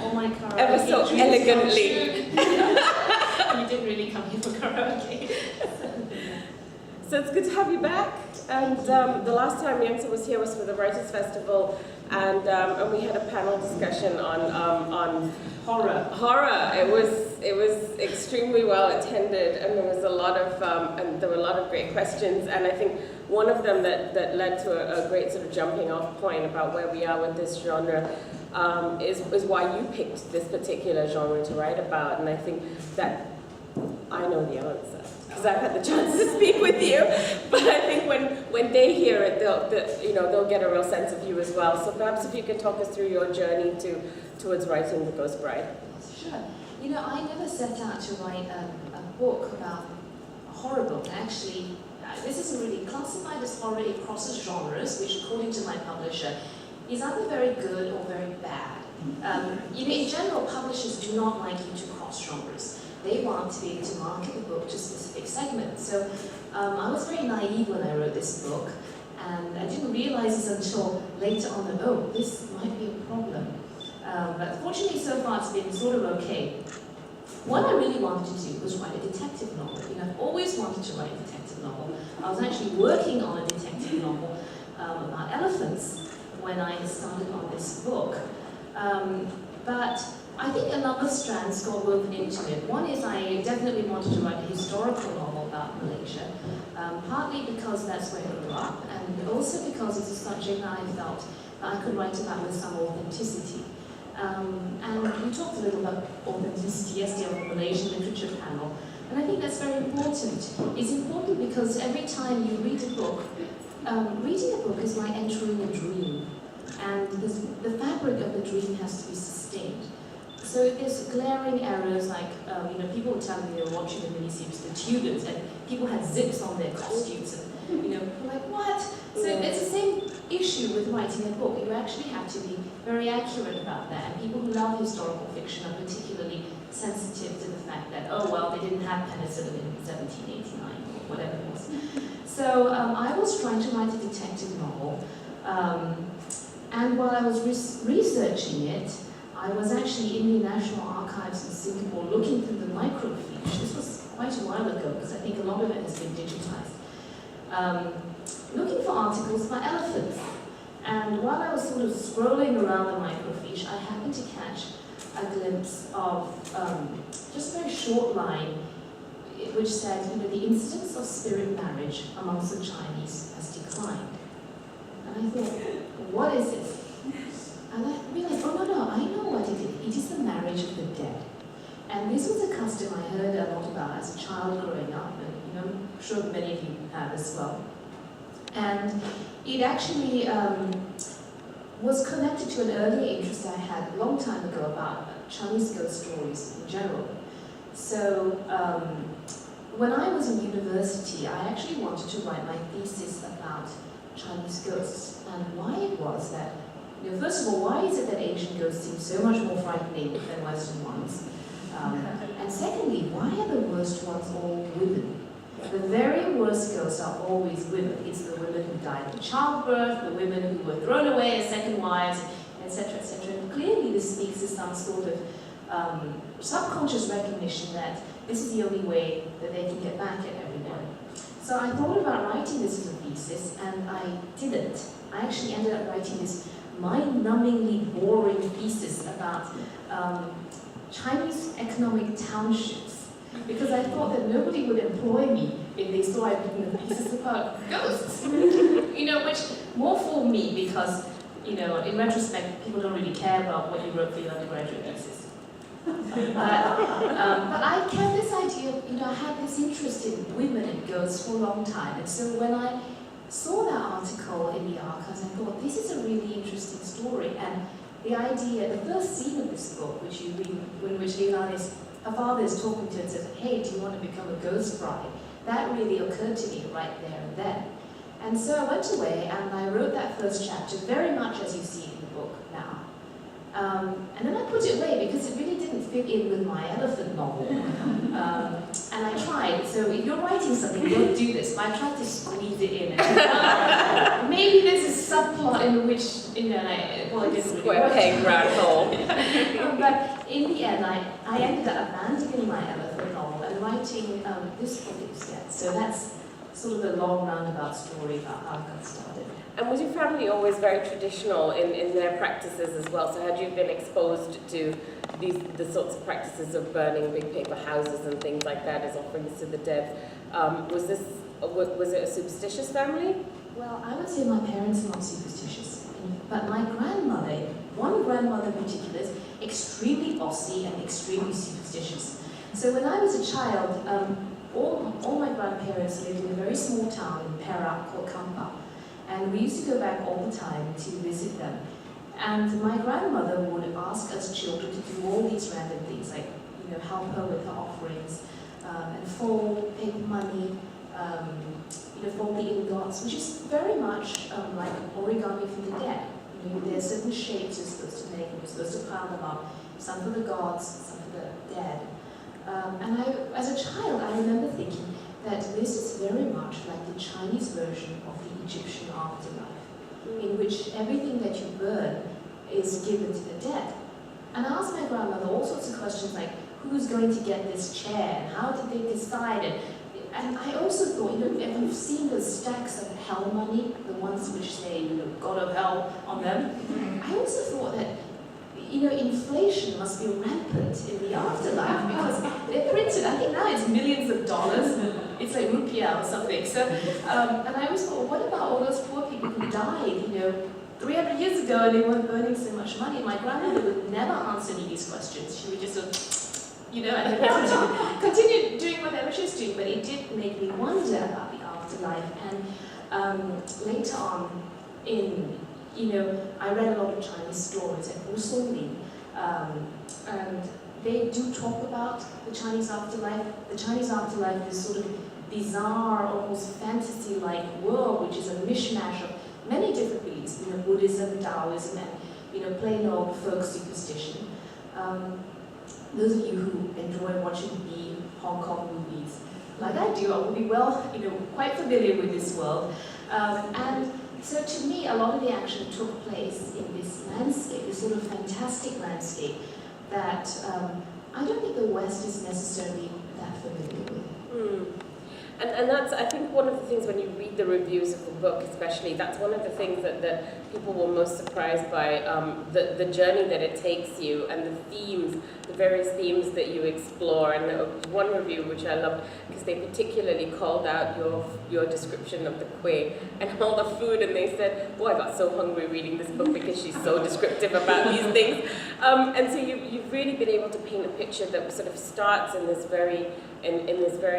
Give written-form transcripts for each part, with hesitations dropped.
All my karaoke ever so elegantly. You didn't really come here for karaoke. So it's good to have you back. And the last time Yangsze was here was for the Writers' Festival, and we had a panel discussion on Horror. It was extremely well attended, and there was a lot of great questions. And I think one of them that led to a great sort of jumping off point about where we are with this genre is why you picked this particular genre to write about. And I think that I know the answer, because I've had the chance to speak with you. But I think when they hear it, they'll get a real sense of you as well. So perhaps if you could talk us through your journey towards writing The Ghost Bride. Sure. You know, I never set out to write a book about a horror book. Actually, this isn't really classified as horror. It crosses genres, which, according to my publisher, is either very good or very bad. In general, publishers do not like you to cross genres. They want to be able to market the book to specific segments. So I was very naive when I wrote this book, and I didn't realize this until later on that, oh, this might be a problem. But fortunately, so far it's been sort of okay. What I really wanted to do was write a detective novel. I've always wanted to write a detective novel. I was actually working on a detective novel about elephants when I started on this book. But I think a number of strands got woven into it. One is I definitely wanted to write a historical novel about Malaysia, partly because that's where I grew up, and also because it's a subject that I felt that I could write about with some authenticity. And we talked a little about authenticity yesterday on the Malaysian literature panel, and I think that's very important. It's important because every time you read a book, reading a book is like entering a dream, and the fabric of the dream has to be sustained. So if there's glaring errors, like people were telling me they were watching the miniseries The Tudors, and people had zips on their costumes, and we're like, what? So it's the same issue with writing a book. You actually have to be very accurate about that. And people who love historical fiction are particularly sensitive to the fact that, oh well, they didn't have penicillin in 1789 or whatever it was. So I was trying to write a detective novel, and while I was researching it, I was actually in the National Archives in Singapore looking through the microfiche. This was quite a while ago, because I think a lot of it has been digitized. Looking for articles about elephants. And while I was sort of scrolling around the microfiche, I happened to catch a glimpse of just a very short line which said, the incidence of spirit marriage amongst the Chinese has declined. And I thought, what is this? And I realized, oh no, I know what it is. It is the marriage of the dead. And this was a custom I heard a lot about as a child growing up, and I'm sure many of you have as well. And it actually was connected to an earlier interest I had a long time ago about Chinese ghost stories in general. So when I was in university, I actually wanted to write my thesis about Chinese ghosts, and why it was that, first of all, why is it that Asian ghosts seem so much more frightening than Western ones? And secondly, why are the worst ones all women? The very worst ghosts are always women. It's the women who died in childbirth, the women who were thrown away as second wives, etc., etc. And clearly this speaks to some sort of subconscious recognition that this is the only way that they can get back at everyone. So I thought about writing this as a thesis, and I didn't. I actually ended up writing this mind-numbingly boring thesis about Chinese economic townships, because I thought that nobody would employ me if they saw I'd written a thesis about ghosts. Which more fooled me because, in retrospect, people don't really care about what you wrote for your undergraduate thesis. But I kept this idea, I had this interest in women and ghosts for a long time, and so when I saw that article in the archives, I thought, this is a really interesting story. And the idea, the first scene of this book, which you read, in which her father is talking to her and says, hey, do you want to become a ghost bride? That really occurred to me right there and then. And so I went away and I wrote that first chapter very much as you see in the book now. And then I put it away because it really didn't fit in with my elephant novel. And I tried. So if you're writing something, don't do this. But I tried to squeeze it in. And maybe there's a subplot in which, it didn't really Square work. peg, round hole. But in the end, I ended up abandoning my elephant novel and writing this book instead. So that's sort of the long roundabout story about how I got started. And was your family always very traditional in their practices as well? So had you been exposed to the sorts of practices of burning big paper houses and things like that as offerings to the dead? Was it a superstitious family? Well, I would say my parents are not superstitious, but my grandmother, one grandmother in particular, is extremely bossy and extremely superstitious. So when I was a child, all my grandparents lived in a very small town in Perak called Kampa. And we used to go back all the time to visit them. And my grandmother would ask us children to do all these random things, like help her with her offerings, and fold paper money, fold the ingots, which is very much like origami from the dead. There are certain shapes you're supposed to make, and you're supposed to pile them up. Some for the gods, some for the dead. And as a child, I remember thinking that this is very much like the Chinese version of the Egyptian afterlife, in which everything that you burn is given to the dead. And I asked my grandmother all sorts of questions like, who's going to get this chair, and how did they decide it? And I also thought, if you've seen the stacks of hell money, the ones which say, God of hell on them, I also thought that inflation must be rampant in the afterlife because they're printed, I think now it's millions of dollars. It's like rupiah or something. So, and I always thought, what about all those poor people who died, 300 years ago and they weren't burning so much money? My grandmother would never answer any of these questions. She would just and then continue doing whatever she was doing. But it did make me wonder about the afterlife. And later on I read a lot of Chinese stories and Wusong and they do talk about the Chinese afterlife. The Chinese afterlife is sort of bizarre, almost fantasy-like world, which is a mishmash of many different beliefs, Buddhism, Taoism, and plain old folk superstition. Those of you who enjoy watching the Hong Kong movies, like I do, I will be quite familiar with this world. And so to me, a lot of the action took place in this landscape, this sort of fantastic landscape that I don't think the West is necessarily that familiar with. And that's, I think, one of the things when you read the reviews of the book, especially, that's one of the things that people were most surprised by, the journey that it takes you and the themes, the various themes that you explore. And one review, which I loved, because they particularly called out your description of the Quay and all the food, and they said, oh, I got so hungry reading this book because she's so descriptive about these things. And so you've really been able to paint a picture that sort of starts in this very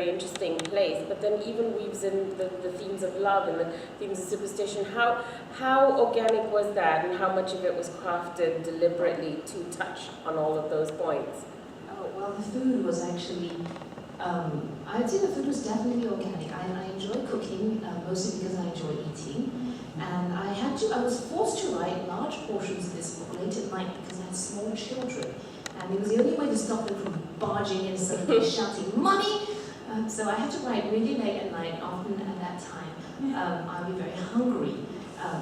interesting place, but then even weaves in the themes of love and the themes of superstition. How organic was that, and how much of it was crafted deliberately to touch on all of those points? Oh, well, the food was actually, I would say the food was definitely organic. I enjoy cooking, mostly because I enjoy eating, and I was forced to write large portions of this book late at night because I had small children. And it was the only way to stop them from barging in suddenly shouting, "Money!" So I had to write really late at night, often at that time. I'd be very hungry.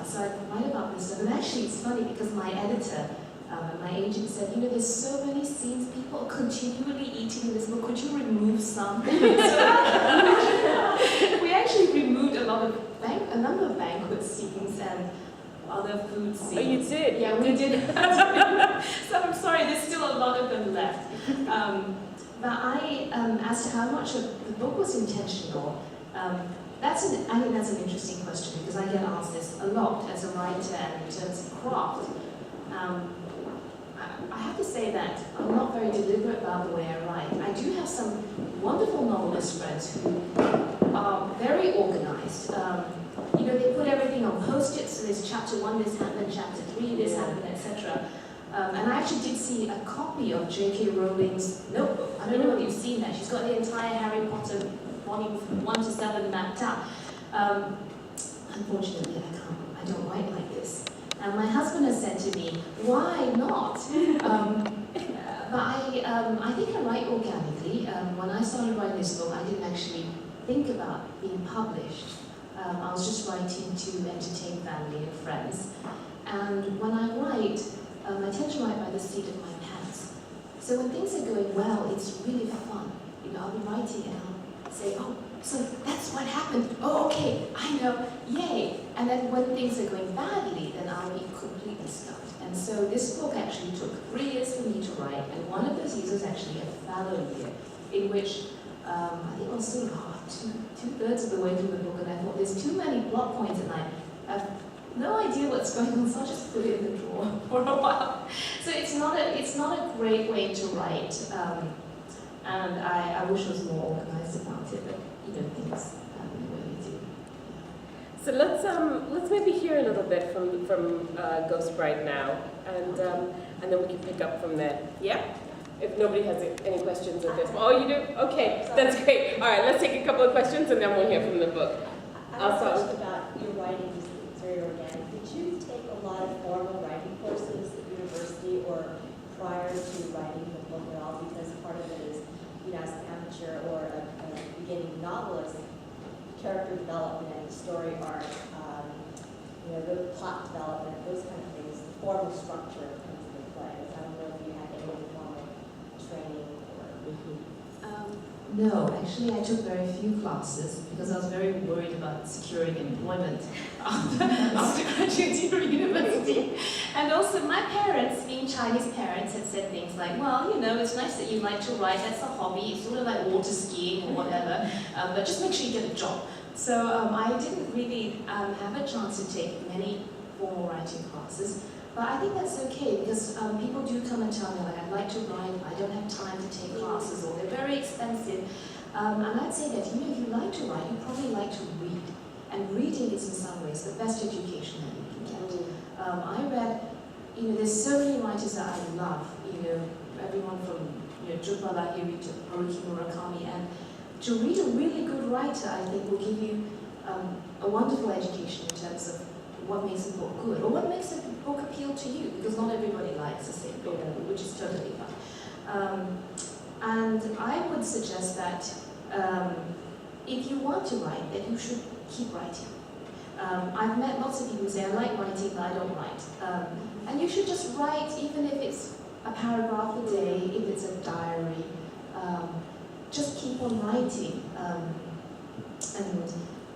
So I'd write about this stuff. And actually, it's funny because my editor and my agent said, there's so many scenes, people are continually eating this book. Could you remove some? So we actually removed a number of banquet scenes and other food scenes. Oh, you did? Yeah, we did. So I'm sorry, there's still a lot of them left. But as to how much of the book was intentional, I think that's an interesting question because I get asked this a lot as a writer and in terms of craft. I have to say that I'm not very deliberate about the way I write. I do have some wonderful novelist friends who are very organized. They put everything on post-its, so there's chapter 1, this happened, chapter 3, this happened, etc. And I actually did see a copy of J.K. Rowling's notebook. I don't know whether you've seen that. She's got the entire Harry Potter volume from 1 to 7 mapped out. Unfortunately, I don't write like this. And my husband has said to me, why not? But I think I write organically. When I started writing this book, I didn't actually think about being published. I was just writing to entertain family and friends. And when I write, I tend to write by the seat of my pants. So when things are going well, it's really fun. You know, I'll be writing and I'll say, oh, so that's what happened. Oh, okay, I know, yay. And then when things are going badly, then I'll be completely stuck. And so this book actually took 3 years for me to write, and one of those years was actually a fallow year, in which I think I was sort of two-thirds of the way through the book, and I thought there's too many plot points, and I have no idea what's going on, so I'll just put it in the drawer for a while. So it's not a great way to write, and I wish I was more organized about it, but you know, things happen the way they do. So let's maybe hear a little bit from Ghost Bride now, and then we can pick up from there. Yeah? If nobody has any questions at this. Oh, you do? Okay, that's great. All right, let's take a couple of questions and then we'll hear from the book. I'll start about your writing. It's very organic. Did you take a lot of formal writing courses at university or prior to writing the book at all? Because part of it is, you know, as an amateur or a beginning novelist, character development, story arc, you know, the plot development, those kind of things, formal structure comes into play. I don't know if you had any formal training or... No, actually I took very few classes because I was very worried about securing employment after graduating from university. And also my parents, being Chinese parents, had said things like, well, you know, it's nice that you like to write, that's a hobby, it's sort of like water skiing or whatever, but just make sure you get a job. So I didn't really have a chance to take many formal writing classes. But I think that's okay because people do come and tell me, like, I'd like to write, but I don't have time to take classes, or they're very expensive. And I'd say that, you know, if you like to write, you probably like to read. And reading is in some ways the best education that you can get. I read, you know, there's so many writers that I love, you know, everyone from, you know, Jhumpa Lahiri to Haruki Murakami, and to read a really good writer, I think, will give you a wonderful education in terms of what makes a book good, or what makes a book appeal to you, because not everybody likes the same book, which is totally fine. And I would suggest that if you want to write, then you should keep writing. I've met lots of people who say, I like writing, but I don't write. And you should just write, even if it's a paragraph a day, if it's a diary. Just keep on writing. And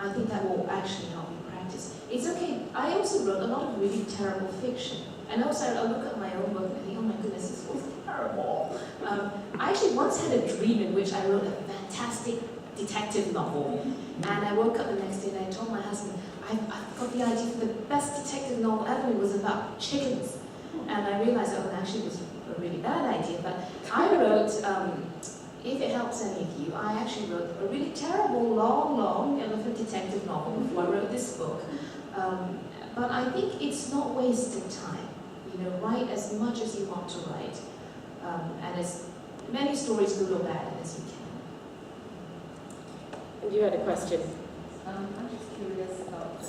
I think that will actually help you practice. It's okay. I also wrote a lot of really terrible fiction. And also I look at my own book and I think, oh my goodness, this was terrible. I actually once had a dream in which I wrote a fantastic detective novel. And I woke up the next day and I told my husband, I've got the idea for the best detective novel ever. It was about chickens. And I realized, oh, actually it was a really bad idea. But I wrote, if it helps any of you, I actually wrote a really terrible, long elephant detective novel before I wrote this book. But I think it's not wasting time. You know, write as much as you want to write, and as many stories, good or bad, as you can. And you had a question. I'm just curious about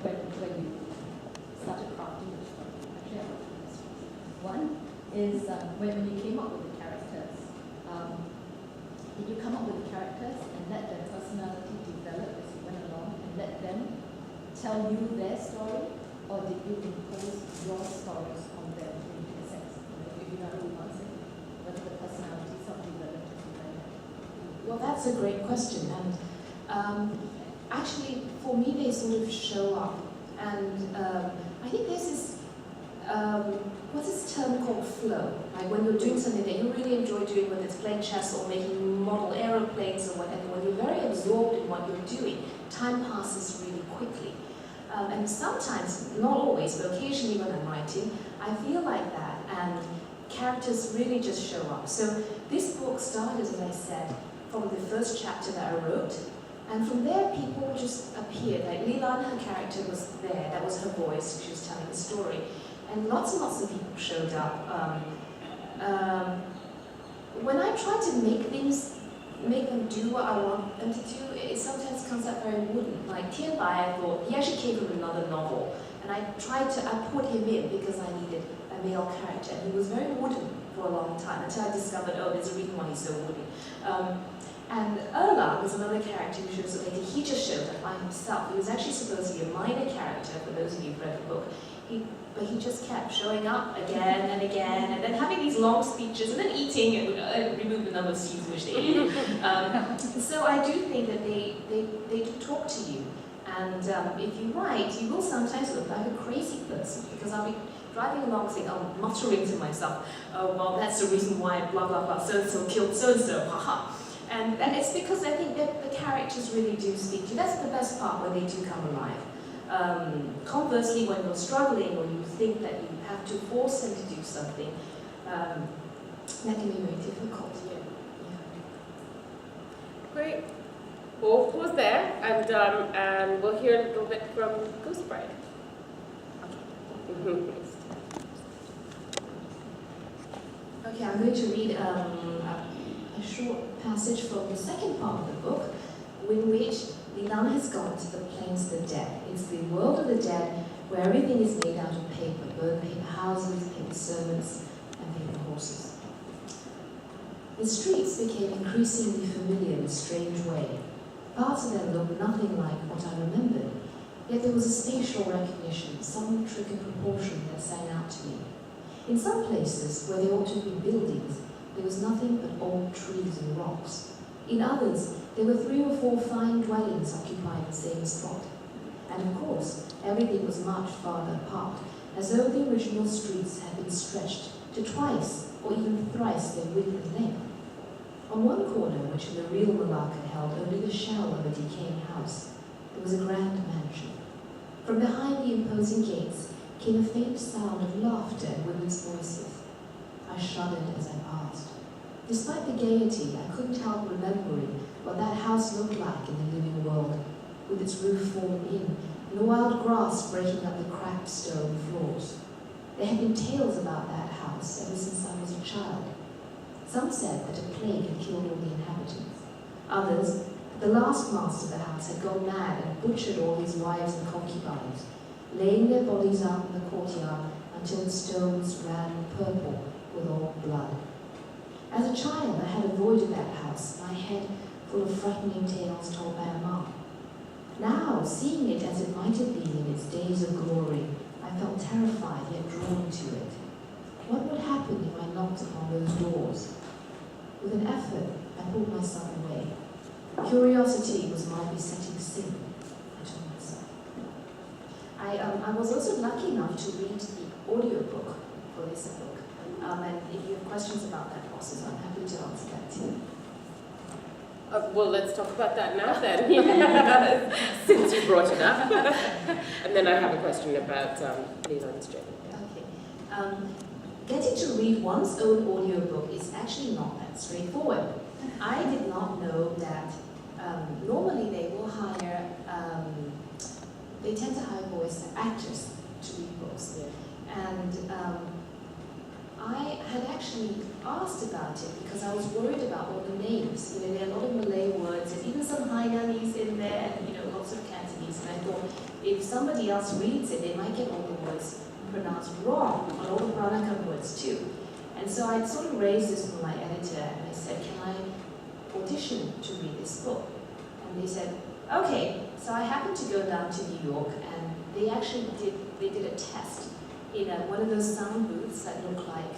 when you started crafting the story. Actually, I have two questions. One is when you came up with the characters, did you come up with the characters and let their personality develop as you went along and let them tell you their story, or did you impose your stories on them in a sense? If you know what I'm saying, whether the personality self-developed as you went along. Well, that's a great question, and actually, for me, they sort of show up, and I think there's this, what's this term called flow? Like when you're doing something that you really enjoy doing, whether it's playing chess or making model aeroplanes or whatever, when you're very absorbed in what you're doing, time passes really quickly. And sometimes, not always, but occasionally when I'm writing, I feel like that, and characters really just show up. So this book started, as I said, from the first chapter that I wrote, and from there people just appeared. Like Lilan, her character was there, that was her voice, she was telling the story. And lots of people showed up. When I try to make them do what I want them to do, it sometimes comes out very wooden. Like Tianbai, I thought, he actually came from another novel. And I put him in because I needed a male character. And he was very wooden for a long time until I discovered, oh, there's a reason why he's so wooden. And Erlang is another character who shows up later. He just showed up by himself. He was actually supposed to be a minor character, for those of you who've read the book. But he just kept showing up again and again, and then having these long speeches, and then eating, and remove the number of seeds which they ate. So I do think that they do talk to you. And if you write, you will sometimes look like a crazy person, because I'll be driving along saying, oh, muttering to myself, oh, well, that's the reason why blah, blah, blah, so-and-so killed so-and-so, haha. And it's because I think that the characters really do speak to you. That's the best part, when they do come alive. Conversely, when you're struggling or you think that you have to force them to do something, that can be very difficult. Great. We'll pause there, and we'll hear a little bit from Goose Bride. Okay, I'm going to read a short passage from the second part of the book, in which Lilan has gone to the plains of the dead. It's the world of the dead, where everything is made out of paper, burned paper houses, paper servants, and paper horses. The streets became increasingly familiar in a strange way. Parts of them looked nothing like what I remembered, yet there was a spatial recognition, some trick of proportion that sang out to me. In some places, where there ought to be buildings, there was nothing but old trees and rocks. In others, there were 3 or 4 fine dwellings occupying the same spot. And of course, everything was much farther apart, as though the original streets had been stretched to twice or even thrice their width and length. On one corner, which in the real Melaka held only the shell of a decaying house, there was a grand mansion. From behind the imposing gates came a faint sound of laughter and women's voices. I shuddered as I passed. Despite the gaiety, I couldn't help remembering what that house looked like in the living world, with its roof fallen in, and the wild grass breaking up the cracked stone floors. There had been tales about that house ever since I was a child. Some said that a plague had killed all the inhabitants. Others, that the last master of the house had gone mad and butchered all his wives and concubines, laying their bodies out in the courtyard until the stones ran purple with all blood. As a child, I had avoided that house, my head full of frightening tales told by a mom. Now, seeing it as it might have been in its days of glory, I felt terrified yet drawn to it. What would happen if I knocked upon those doors? With an effort, I pulled myself away. Curiosity was my besetting sin, I told myself. I was also lucky enough to read the audiobook for this book. And if you have questions about that process, I'm happy to answer that too. Well, let's talk about that now then, since you brought it up. And then I have a question about Lilan's journey. Okay. Getting to read one's own audiobook is actually not that straightforward. I did not know that normally they will hire, they tend to hire voice actors to read books. Yeah. And I had actually asked about it because I was worried about all the names. You know, there are a lot of Malay words and even some Hainanese in there, and lots of Cantonese. And I thought, if somebody else reads it, they might get all the words pronounced wrong, and all the Peranakan words too. And so I sort of raised this with my editor, and I said, can I audition to read this book? And they said, okay. So I happened to go down to New York, and they actually did a test in one of those sound booths that looked like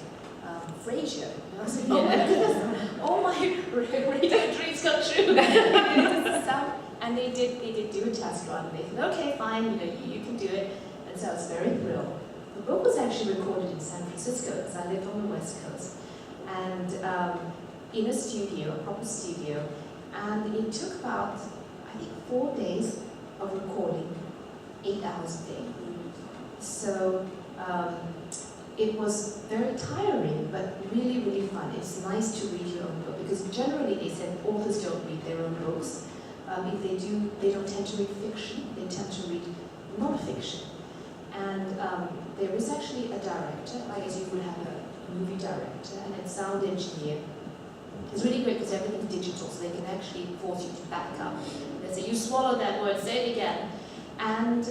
Frasier. And I was like, oh my goodness, all my radio dreams come true. And they did do a test run, and they said, okay, fine, you can do it. And so I was very thrilled. The book was actually recorded in San Francisco, because I lived on the West Coast, and in a studio, a proper studio, and it took about, I think, 4 days of recording, 8 hours a day. So it was very tiring, but really, really fun. It's nice to read your own book, because generally they said authors don't read their own books. If they do, they don't tend to read fiction, they tend to read non-fiction. And there is actually a director, like as you would have a movie director, and a sound engineer. It's really great because everything's digital, so they can actually force you to back up. They say, you swallowed that word, say it again. And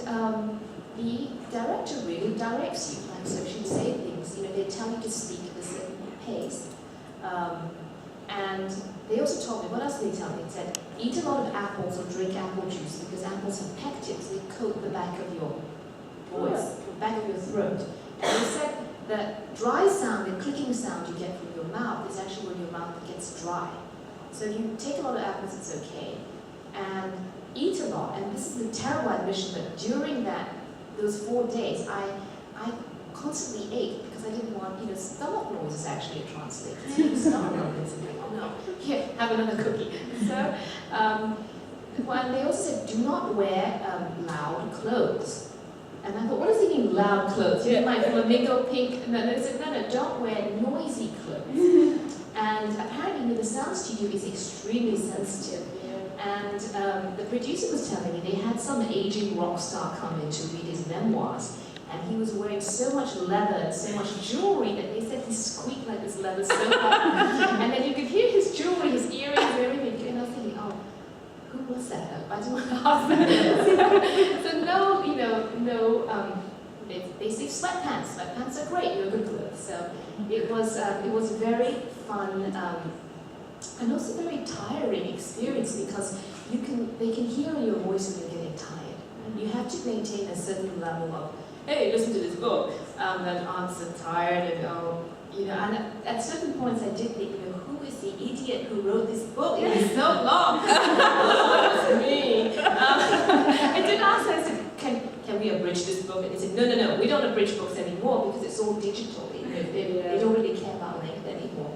the director really directs you. Like, so she'd say things, they tell you to speak at a certain pace. And they also told me, what else did they tell me? They said, eat a lot of apples or drink apple juice because apples have pectins. They coat the back of your voice, the back of your throat. And they said that dry sound, the clicking sound you get from your mouth is actually when your mouth gets dry. So if you take a lot of apples, it's okay. And eat a lot. And this is a terrible admission, but during those 4 days, I constantly ate because I didn't want, stomach noise is actually a translator. So stomach noise, oh no, here, have another cookie. So, well, they also said, do not wear loud clothes. And I thought, what does he mean, loud clothes? You mean like flamingo pink? And then they said, no, don't wear noisy clothes. And apparently, the sound studio is extremely sensitive. And the producer was telling me they had some aging rock star come in to read his memoirs. And he was wearing so much leather and so much jewelry that they said he squeaked like this leather so hard. And then you could hear his jewelry, his earrings, everything. And I was thinking, oh, who was that? I didn't want to ask that. So no, they say sweatpants. Sweatpants are great. You're good clothes. So it was very fun. And also very tiring experience because they can hear your voice when you're getting tired. And you have to maintain a certain level of, hey, listen to this book. That I'm so tired and and at certain points I did think, who is the idiot who wrote this book? It is so long. It was me. I did ask her, I said, can we abridge this book? And they said, no, we don't abridge books anymore because it's all digital. They don't really care about length anymore.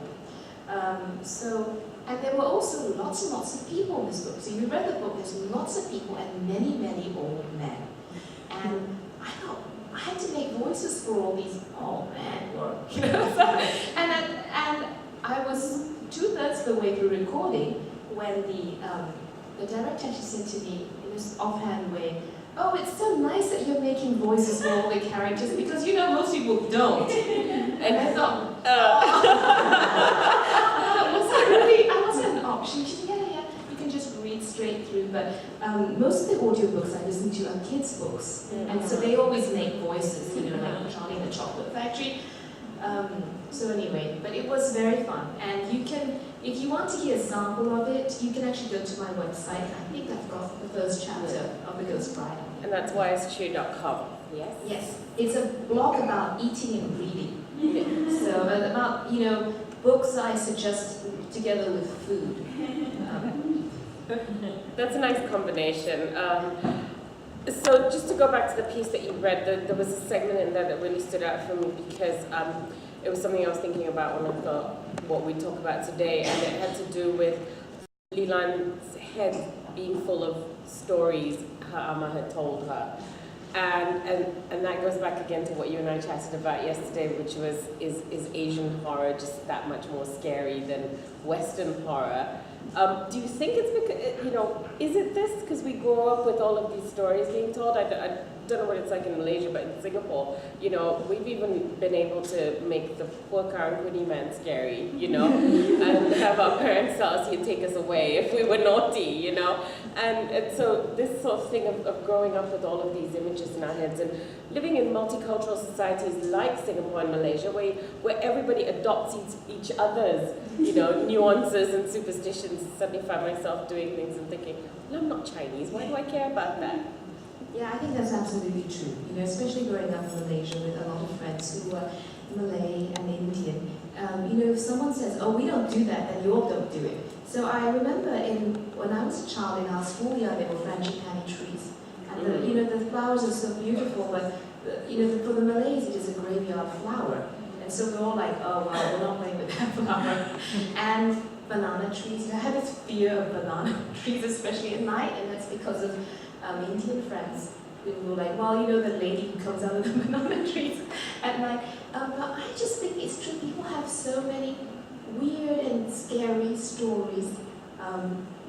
And there were also lots and lots of people in this book. So you read the book, there's lots of people and many, many old men. And I thought, I had to make voices for all these old men. And I was 2/3 the way through recording when the director actually said to me in this offhand way, oh, it's so nice that you're making voices for all the characters because most people don't. And I thought, I wasn't an option. She said, yeah, you can just read straight through. But most of the audiobooks I listen to are kids' books. And so they always make voices, like Charlie and the Chocolate Factory. So anyway, but it was very fun. And you can, if you want to hear a sample of it, you can actually go to my website. I think I've got the first chapter of The Ghost Bride. And that's yangsechu.com, yes? Yes. It's a blog about eating and breathing. So about, books I suggest together with food. That's a nice combination. So just to go back to the piece that you read, there was a segment in there that really stood out for me because it was something I was thinking about when I thought what we'd talk about today, and it had to do with Lilan's head being full of stories her Amma had told her. And that goes back again to what you and I chatted about yesterday, which was, is Asian horror just that much more scary than Western horror? Do you think it's because, is it this because we grow up with all of these stories being told? I don't know what it's like in Malaysia, but in Singapore, we've even been able to make the poor Karang-Kuni man scary, and have our parents tell us he'd take us away if we were naughty, And so this sort of thing of growing up with all of these images in our heads and living in multicultural societies like Singapore and Malaysia, where everybody adopts each other's, nuances and superstitions. Suddenly find myself doing things and thinking, well, I'm not Chinese, why do I care about that? Yeah, I think that's absolutely true. Especially growing up in Malaysia with a lot of friends who are Malay and Indian. If someone says, oh, we don't do that, then you all don't do it. So I remember when I was a child in our schoolyard, there were frangipani trees. And the flowers are so beautiful, but for the Malays, it is a graveyard flower. And so we're all like, oh, wow, we're not playing with that flower. And banana trees, I had this fear of banana trees, especially at night, and that's because of Indian friends who were like, well, the lady who comes out of the banana trees at night. But I just think it's true, people have so many weird and scary stories.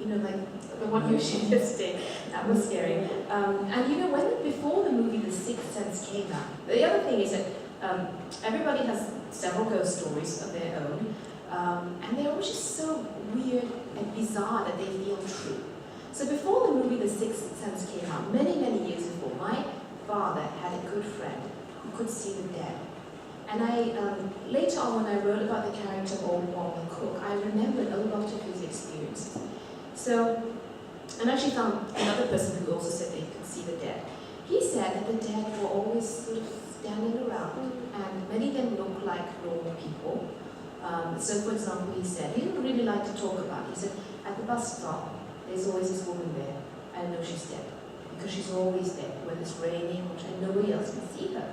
Like the one you shared yesterday, that was scary. And before the movie The Sixth Sense came out, the other thing is that everybody has several ghost stories of their own, and they're all just so weird and bizarre that they feel true. So before the movie The Sixth Sense came out, many, many years before, my father had a good friend who could see the dead. And later on, when I wrote about the character of Old Wong Cook, I remembered a lot of his experiences. So, and actually found another person who also said they could see the dead. He said that the dead were always sort of standing around, and many of them looked like normal people. So, for example, he said, he didn't really like to talk about it. He said, at the bus stop, there's always this woman there. I know she's dead, because she's always there when it's raining, and nobody else can see her.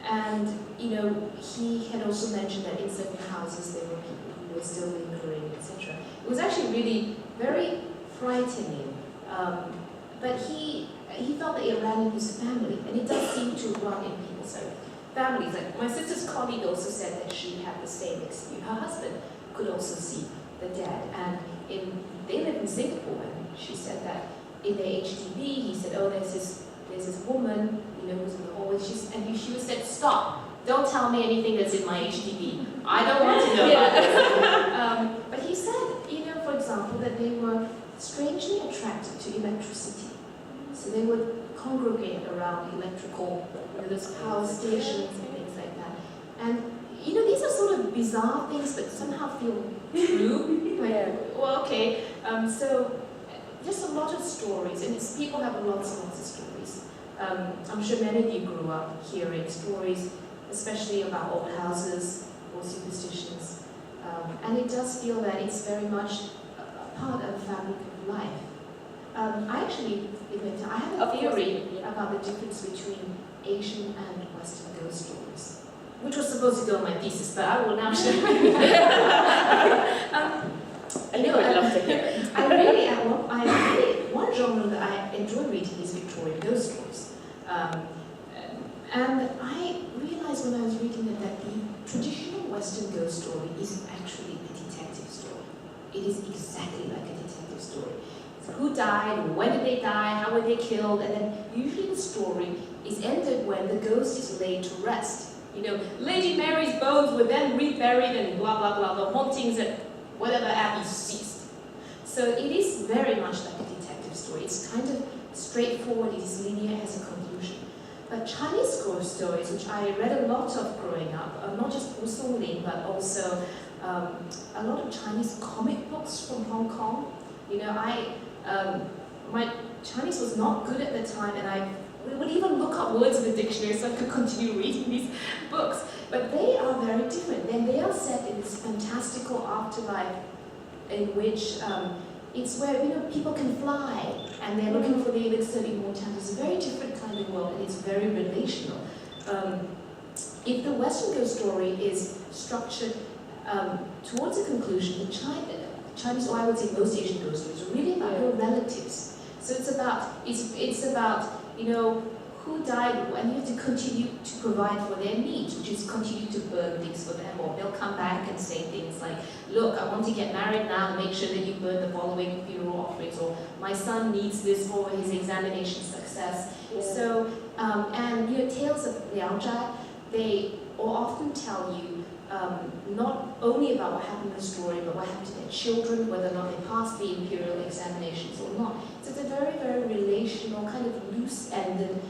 And, you know, he had also mentioned that in certain houses there were people who were still lingering, etc. It was actually really very frightening. But he felt that it ran in his family, and it does seem to run in people's families. Like my sister's colleague also said that she had the same experience. Her husband could also see the dead, and they live in Singapore, and she said that in their HDB, he said, oh, there's this woman, you know, who's in the hallway, she was said, stop, don't tell me anything that's in my HDB. I don't want to know about this. But he said, you know, for example, that they were strangely attracted to electricity. So they would congregate around electrical, you know, those power stations and things like that. And, you know, these are sort of bizarre things, but somehow feel true. Like, well, okay. So just a lot of stories, and people have lots and lots of stories. I'm sure many of you grew up hearing stories, especially about old houses or superstitions. And it does feel that it's very much a part of fabric of life. I actually, I have a theory about the difference between Asian and Western ghost stories, which was supposed to go in my thesis, but I will now share. I think I'd love to hear it. One genre that I enjoy reading is Victorian ghost stories. And I realized when I was reading that the traditional Western ghost story is actually a detective story. It is exactly like a detective story. So who died, when did they die, how were they killed, and then usually the story is ended when the ghost is laid to rest. You know, Lady Mary's bones were then reburied and blah blah blah, the hauntings at whatever abbey ceased. So it is very much like a detective story. It's kind of straightforward, it is linear, has a conclusion. But Chinese ghost stories, which I read a lot of growing up, not just Wu Song Lin, but also a lot of Chinese comic books from Hong Kong. You know, my Chinese was not good at the time, and we would even look up words in the dictionary so I could continue reading these books. But they are very different. Then they are set in this fantastical afterlife in which it's where, you know, people can fly and they're looking for the elixir of immortality. It's a very different kind of world, and it's very relational. If the Western ghost story is structured towards a conclusion, the Chinese, or I would say most Asian ghost stories, are really about your relatives. So it's about you know, who died, and you have to continue to provide for their needs, which is continue to burn things for them, or they'll come back and say things like, look, I want to get married now, make sure that you burn the following funeral offerings, or my son needs this for his examination success. Yeah. So, and you know, tales of Liaozhai, they will often tell you not only about what happened in the story, but what happened to their children, whether or not they passed the imperial examinations or not. So it's a very, very relational, kind of loose-ended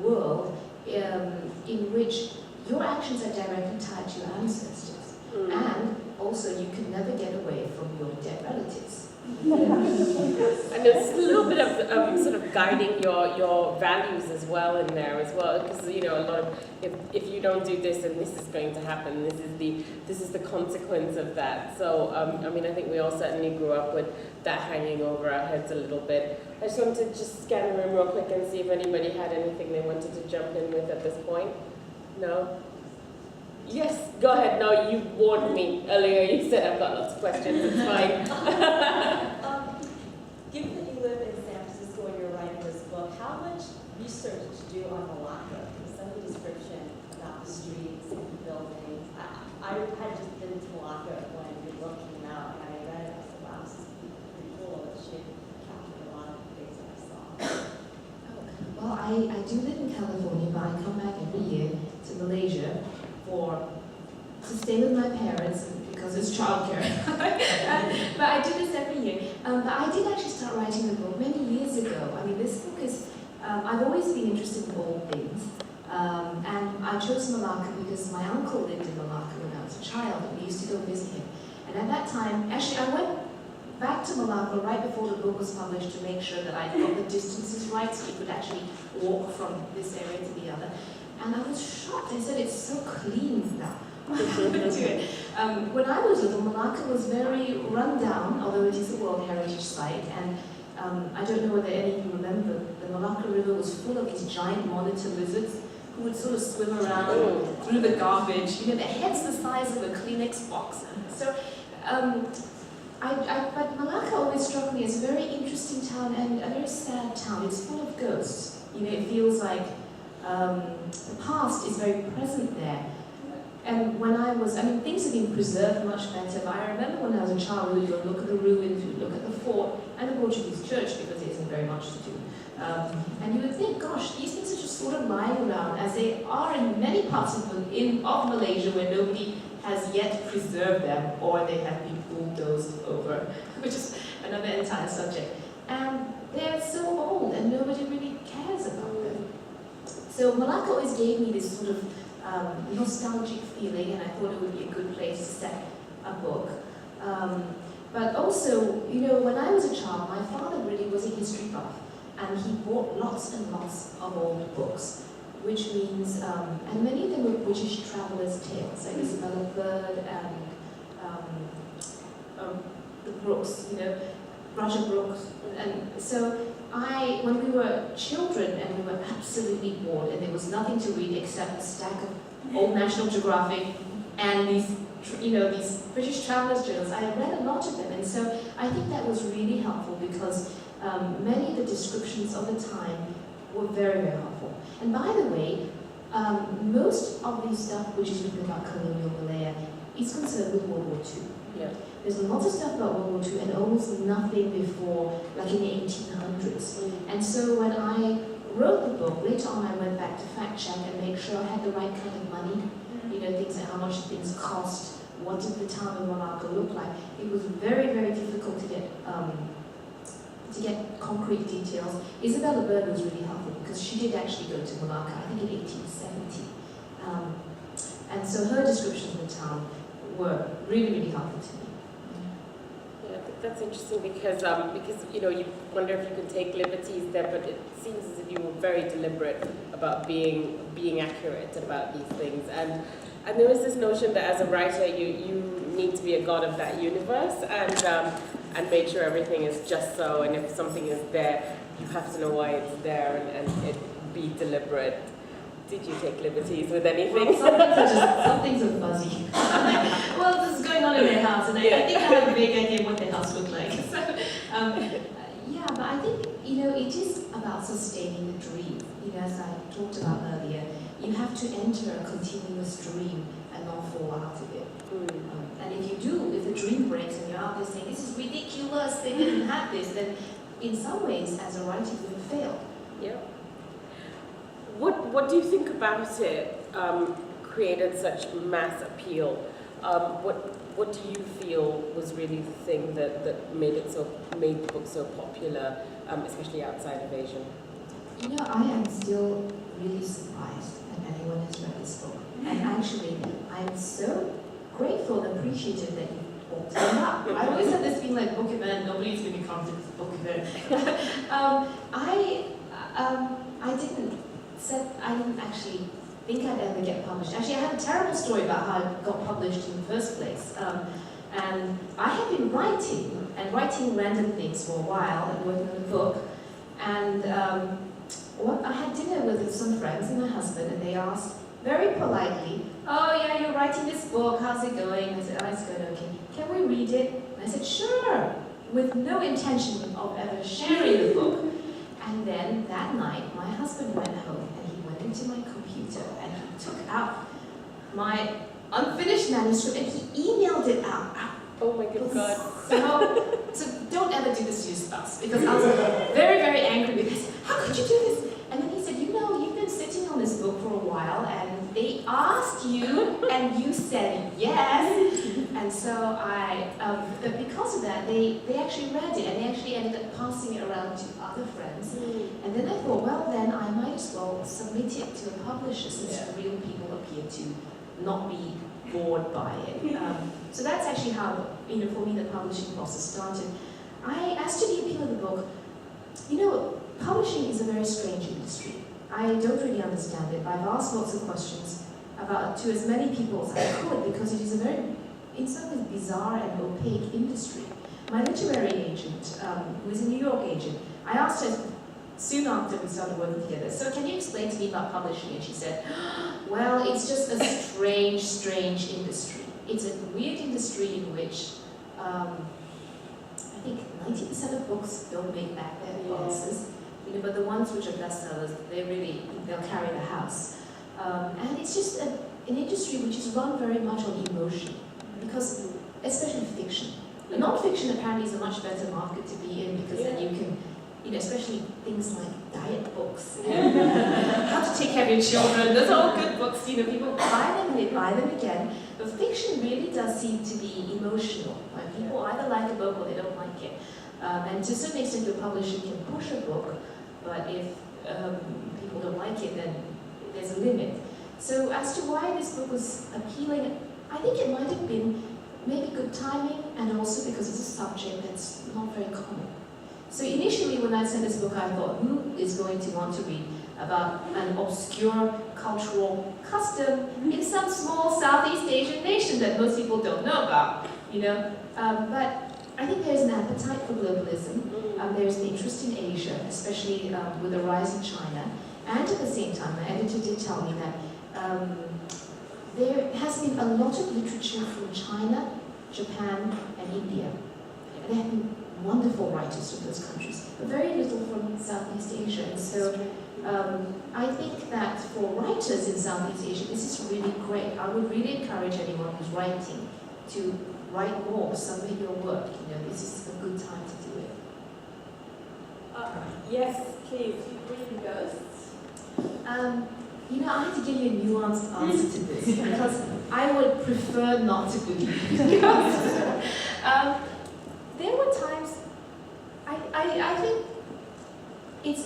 world in which your actions are directly tied to your ancestors. And also, you can never get away from your dead relatives. And there's a little bit of sort of guiding your values as well in there as well, because you know, a lot of if you don't do this, then this is going to happen. This is the consequence of that. So I mean, I think we all certainly grew up with that hanging over our heads a little bit. I just wanted to just scan the room real quick and see if anybody had anything they wanted to jump in with at this point. No? Yes, go ahead. No, you warned me earlier. You said I've got lots of questions. It's fine. Given that you live in San Francisco and you're writing this book, how much research did you do on Melaka? Some of the description about the streets and the buildings. I had just been to Melaka when your book came out, and I read it. I said, wow, this is pretty cool. It should capture a lot of the things that I saw. Well, I do live in California, but I come back every year to Malaysia to stay with my parents because it's childcare. But I do this every year. But I did actually start writing the book many years ago. I mean, this book is I've always been interested in old things, and I chose Melaka because my uncle lived in Melaka when I was a child, and we used to go visit him. And at that time, actually I went back to Melaka right before the book was published to make sure that I got the distances right, so you could actually walk from this area to the other. And I was shocked. I said, it's so clean now. When I was little, Melaka was very run down, although it is a World Heritage Site. And I don't know whether any of you remember, the Melaka River was full of these giant monitor lizards who would sort of swim around through the garbage. You know, their heads the size of a Kleenex box. So, but Melaka always struck me as a very interesting town and a very sad town. It's full of ghosts. You know, it feels like the past is very present there. And when I was, things have been preserved much better, but I remember when I was a child, we would go look at the ruins, we would look at the fort, and the Portuguese church, because there isn't very much to do. And you would think, gosh, these things are just sort of lying around, as they are in many parts of Malaysia where nobody has yet preserved them, or they have been bulldozed over, which is another entire subject. And they're so old, and nobody really cares about them. So Melaka always gave me this sort of nostalgic feeling, and I thought it would be a good place to set a book. But also, you know, when I was a child, my father really was a history buff, and he bought lots and lots of old books, which means, and many of them were British travellers' tales, like Isabella Bird and the Brooks, you know, Roger Brooks. And so when we were children and we were absolutely bored and there was nothing to read except a stack of old National Geographic and these British travellers' journals, I read a lot of them. And so I think that was really helpful because many of the descriptions of the time were very, very helpful. And by the way, most of the stuff which is written about colonial Malaya is concerned with World War II. Yeah. There's a lot of stuff about World War II and almost nothing before, like in the 1800s. And so when I wrote the book, later on I went back to fact check and make sure I had the right kind of money. You know, things like how much things cost, what did the town of Melaka look like. It was very, very difficult to get concrete details. Isabella Bird was really helpful because she did actually go to Melaka, I think in 1870. And so her descriptions of the town were really, really helpful to me. Yeah, I think that's interesting because you know, you wonder if you can take liberties there, but it seems as if you were very deliberate about being accurate about these things. And there is this notion that as a writer, you need to be a god of that universe and make sure everything is just so. And if something is there, you have to know why it's there and it be deliberate. Did you take liberties with anything? Well, some things are fuzzy. Well, this is going on in their house, and I think I have a vague idea of what the house looked like. So, yeah, but I think, you know, it is about sustaining the dream. You know, as I talked about earlier, you have to enter a continuous dream and not fall out of it. And if you do, if the dream breaks and you're out there saying, this is ridiculous, they didn't have this, then in some ways, as a writer, you have failed. Yeah. What do you think about it created such mass appeal? What do you feel was really the thing that made the book so popular, especially outside of Asia? You know, I am still really surprised that anyone has read this book. And actually, I'm so grateful and appreciative that you brought it up. I always had this feeling like book event, nobody's going to come to this book event. I didn't actually think I'd ever get published. Actually, I had a terrible story about how I got published in the first place. And I had been writing random things for a while and working on a book. And I had dinner with some friends and my husband, and they asked very politely, oh yeah, you're writing this book, how's it going? I said, oh, it's good, okay. Can we read it? And I said, sure, with no intention of ever sharing the book. And then that night, my husband went home and he went into my computer and he took out my unfinished manuscript and he emailed it out. Oh my good God. So don't ever do this to your spouse, because I was very, very angry because how could you do this? And then he said, you know, you've been sitting on this book for a while and they asked you and you said yes. And so but because of that, they actually read it and they actually ended up passing it around to other friends. And then I thought, well then, Yes, please. Do you believe in ghosts? I have to give you a nuanced answer to this because I would prefer not to believe in ghosts. There were times I think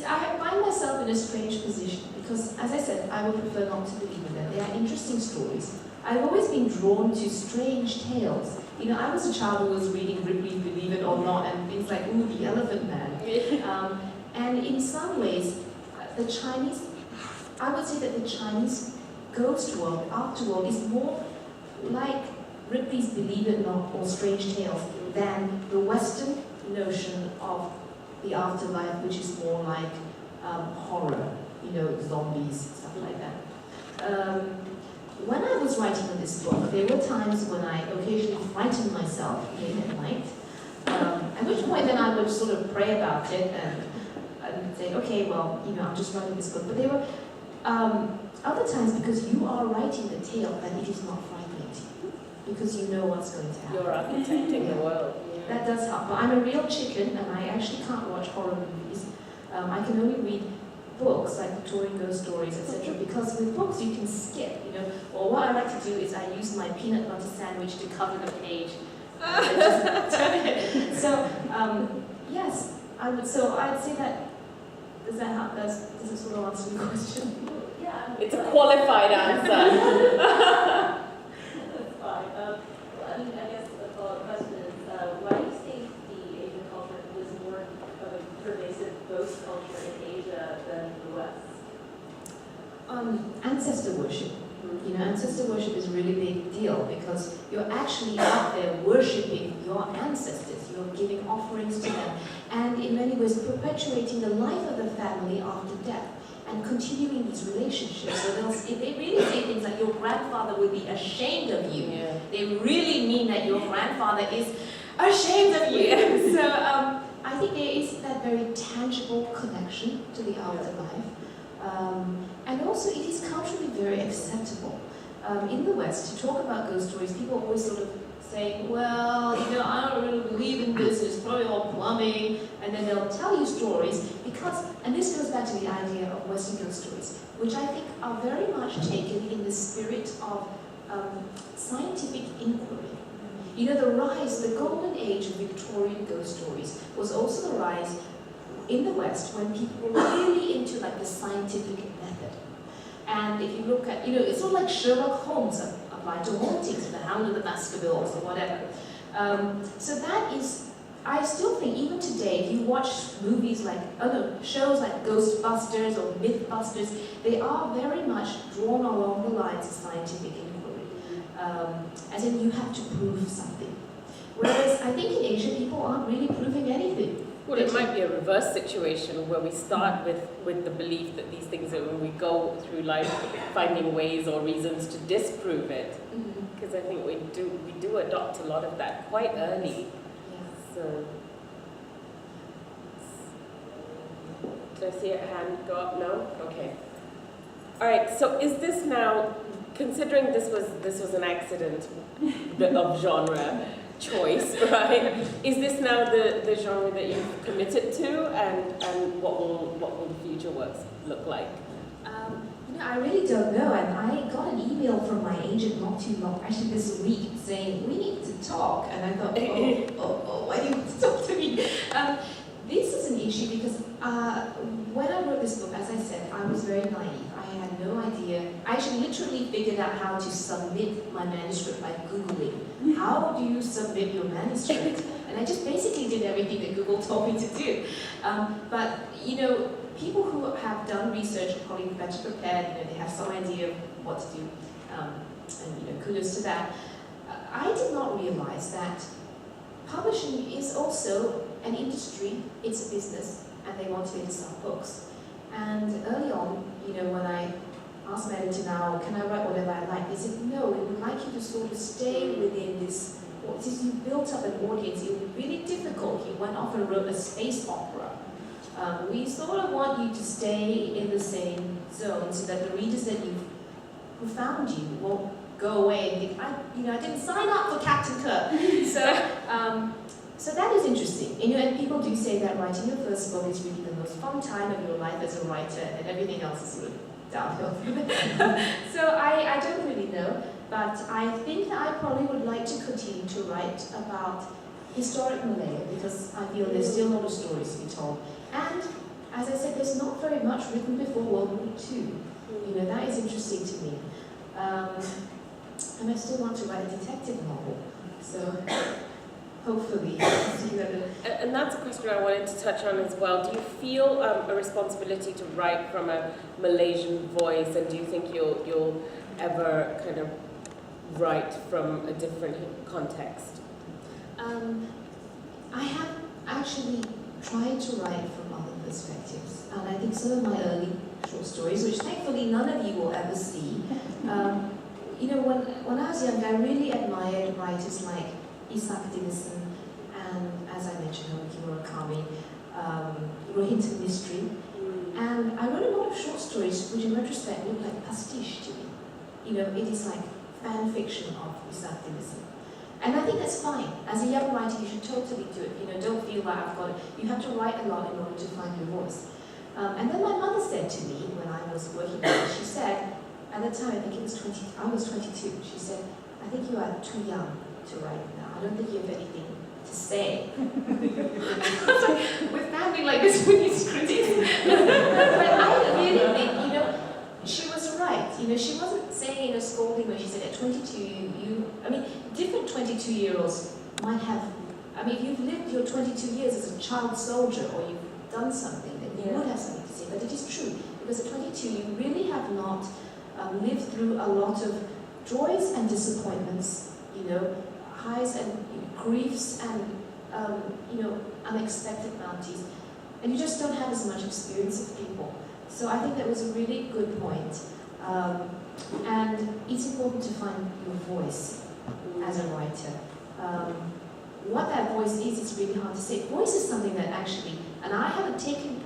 I find myself in a strange position because, as I said, I would prefer not to believe in them. They are interesting stories. I've always been drawn to strange tales. I was a child who was reading Ripley's Believe It or Not and things like, ooh, the Elephant Man. And in some ways, I would say that the Chinese ghost world, afterworld, is more like Ripley's Believe It or Not or Strange Tales than the Western notion of the afterlife, which is more like horror, zombies, stuff like that. When I was writing on this book, there were times when I occasionally frightened myself late at night, at which point then I would sort of pray about it and say, okay, well, I'm just writing this book. But there were other times, because you are writing the tale, that it is not frightening to you, because you know what's going to happen. You're architecting the world. That does help. But I'm a real chicken, and I actually can't watch horror movies. I can only read books, like Victorian ghost stories, etc. Because with books you can skip, Or what I like to do is I use my peanut butter sandwich to cover the page. So, yes, I would. So I'd say that. Does that help? Does it sort of answer your question? Yeah. It's a qualified answer. That's fine. I guess the follow-up question is, why do you think the Asian culture was more of a pervasive ghost culture in Asia than the West? Ancestor worship. Ancestor worship is a really big deal because you're actually out there worshipping your ancestors. You're giving offerings to them, and in many ways perpetuating the life of the family after death and continuing these relationships. So they really say things like your grandfather would be ashamed of you. Yeah. They really mean that your grandfather is ashamed of you. So I think there is that very tangible connection to the afterlife. And also it is culturally very acceptable. In the West, to talk about ghost stories, people always sort of say, well, I don't really believe in this, it's probably all plumbing, and then they'll tell you stories because, and this goes back to the idea of Western ghost stories, which I think are very much taken in the spirit of scientific inquiry. The rise, the golden age of Victorian ghost stories was also the rise in the West when people were really into like the scientific method. And if you look at, it's sort of like Sherlock Holmes applied to hauntings, the Hound of the Baskervilles or whatever. So that is, I still think even today, if you watch movies like, shows like Ghostbusters or Mythbusters, they are very much drawn along the lines of scientific inquiry. As in, you have to prove something. Whereas I think in Asia, people aren't really proving anything. Well, it might be a reverse situation where we start with the belief that these things are, when we go through life finding ways or reasons to disprove it. Because I think we do adopt a lot of that quite early. So, did I see a hand go up? No? Okay. All right. So, is this now, considering this was an accident of genre choice, right? Is this now the genre that you've committed to, and what will the future works look like? I really don't know, and I got an email from my agent not too long, actually this week, saying, we need to talk, and I thought, why do you want to talk to me? This is an issue because when I wrote this book, as I said, I was very naive. I had no idea. I actually literally figured out how to submit my manuscript by Googling. How do you submit your manuscript? And I just basically did everything that Google told me to do. But, people who have done research are probably better prepared, they have some idea of what to do, and kudos to that. I did not realize that publishing is also an industry, it's a business, and they want me to sell books. And early on, when I asked my editor now, can I write whatever I like, they said, no, we would like you to sort of stay within this, since you built up an audience, it would be really difficult. He went off and wrote a space opera. We sort of want you to stay in the same zone so that the readers who found you won't go away and think, I didn't sign up for Captain Kirk. So that is interesting. And people do say that writing your first book is really the most fun time of your life as a writer, and everything else is sort of downhill from there. So I don't really know, but I think that I probably would like to continue to write about historic Malaya, because I feel there's still a lot of stories to be told. And, as I said, there's not very much written before World War II. That is interesting to me. And I still want to write a detective novel. So, hopefully. And that's a question I wanted to touch on as well. Do you feel a responsibility to write from a Malaysian voice, and do you think you'll ever kind of write from a different context? I have actually tried to write from other perspectives, and I think some of my early short stories, which thankfully none of you will ever see, when I was young, I really admired writers like Isaac Dinesen, and as I mentioned, Haruki Murakami, Rohinton Mystery, and I wrote a lot of short stories which in retrospect look like pastiche to me. It is like fan fiction of Isaac Dinesen. And I think that's fine. As a young writer, you should totally do it. Don't feel like I've got it. You have to write a lot in order to find your voice. And then my mother said to me when I was working with her, she said, at the time, I think it was I was 22, she said, I think you are too young to write now. I don't think you have anything to say. I was like, with family like this, we need to critique. But I really think, she was right. She wasn't saying in a scolding way. She said at 22, different 22-year-olds might have, if you've lived your 22 years as a child soldier or you've done something, then you would have something to say. But it is true, because at 22, you really have not lived through a lot of joys and disappointments, highs and griefs and, unexpected bounties. And you just don't have as much experience of people. So I think that was a really good point. And it's important to find your voice as a writer. What that voice is really hard to say. Voice is something that actually, and I haven't taken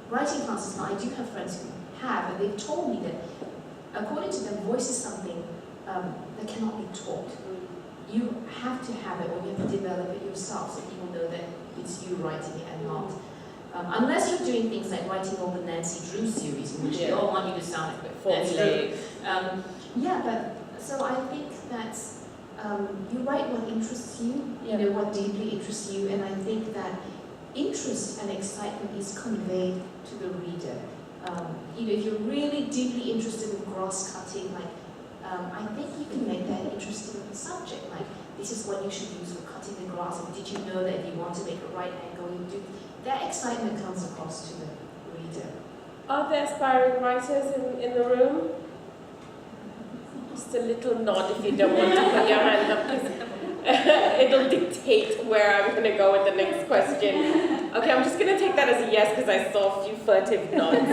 writing classes, but I do have friends who have, and they've told me that according to them, voice is something that cannot be taught. You have to have it, or you have to develop it yourself so people know that it's you writing it and not. Unless you're doing things like writing all the Nancy Drew series, in which they all want you to sound like Nancy Drew. So I think that you write what interests you, what deeply interests you, and I think that interest and excitement is conveyed to the reader. If you're really deeply interested in grass cutting, I think you can make that an interesting subject. Like, this is what you should use for cutting the grass. And did you know that if you want to make a right angle, you do? That excitement comes across to the reader. Are there aspiring writers in the room? Just a little nod if you don't want to put your hand up, because it'll dictate where I'm going to go with the next question. Okay, I'm just going to take that as a yes because I saw a few furtive nods.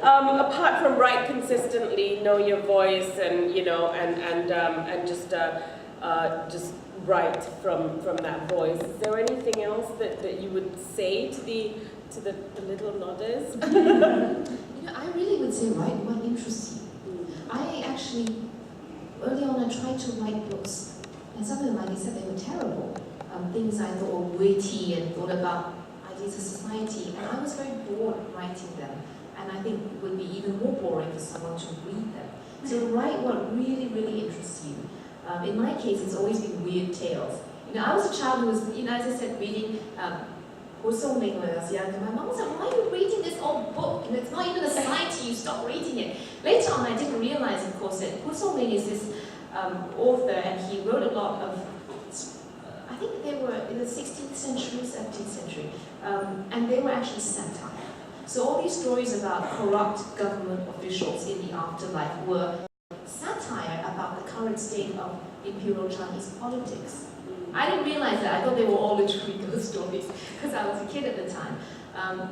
So, apart from write consistently, know your voice, and and just write from that voice. Is there anything else that you would say to the little nodders? I really would say write what interests you. I actually, early on, I tried to write books, and some of them, like I said, they were terrible. Things I thought were witty and thought about ideas of society, and I was very bored writing them, and I think it would be even more boring for someone to read them. So write what really, really interests you. In my case, it's always been weird tales. I was a child who was, as I said, reading Hosong-Ling when I was young, and my mom was like, why are you reading this old book? It's not even a sign to you, stop reading it. Later on, I didn't realize, of course, that Hosong-Ling is this author, and he wrote a lot of, I think they were in the 16th century, 17th century, and they were actually satire. So all these stories about corrupt government officials in the afterlife were satire about the current state of imperial Chinese politics. I didn't realize that. I thought they were all literally ghost stories because I was a kid at the time.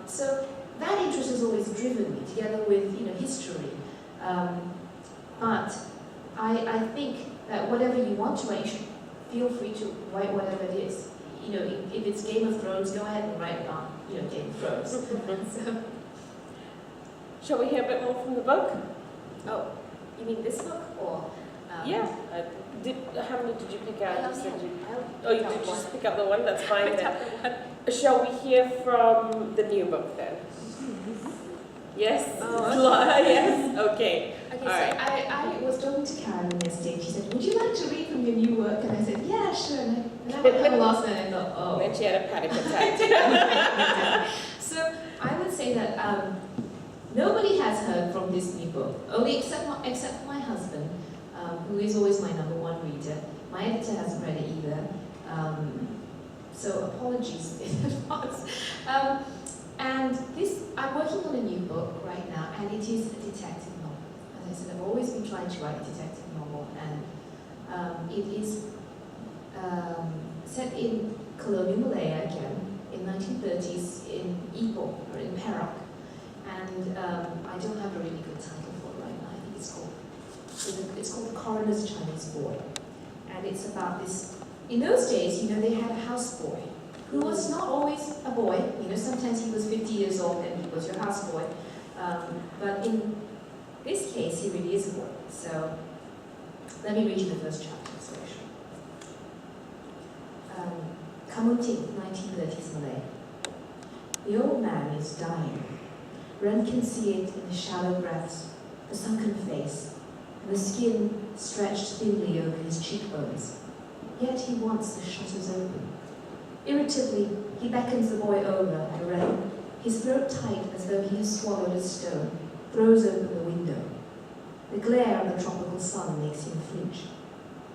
So that interest has always driven me, together with history. But I think that whatever you want to write, you should feel free to write whatever it is. If it's Game of Thrones, go ahead and write on Game of Thrones. So. Shall we hear a bit more from the book? Oh, you mean this book or? Yeah. How many did you pick out? You did one. just pick up the one? That's fine then. Shall we hear from the new book then? Yes? Yes? Okay. Okay, All right. I was talking to Karen the next day, and she said, would you like to read from your new work? And I said, yeah, sure. And I went home last night and I thought, oh. And then she had a panic attack. So I would say that nobody has heard from this new book, only except for my husband, who is always my #1 reader. My editor hasn't read it either. So apologies in advance. And I'm working on a new book right now, and it is a detective novel. As I said, I've always been trying to write a detective novel, and it is set in colonial Malaya again, in 1930s in Ipoh, or in Perak. And I don't have a really good title for it right now. I think it's called The Coroner's Chinese Boy. And it's about this, in those days, they had a houseboy who was not always a boy. Sometimes he was 50 years old and he was your houseboy. But in this case, he really is a boy. So let me read you the first chapter. It's very short. Kamunting, 1930s Malay. The old man is dying. Ren can see it in the shallow breaths, the sunken face, and the skin stretched thinly over his cheekbones. Yet he wants the shutters open. Irritably, he beckons the boy over, and Ren, his throat tight as though he has swallowed a stone, throws open the window. The glare of the tropical sun makes him flinch.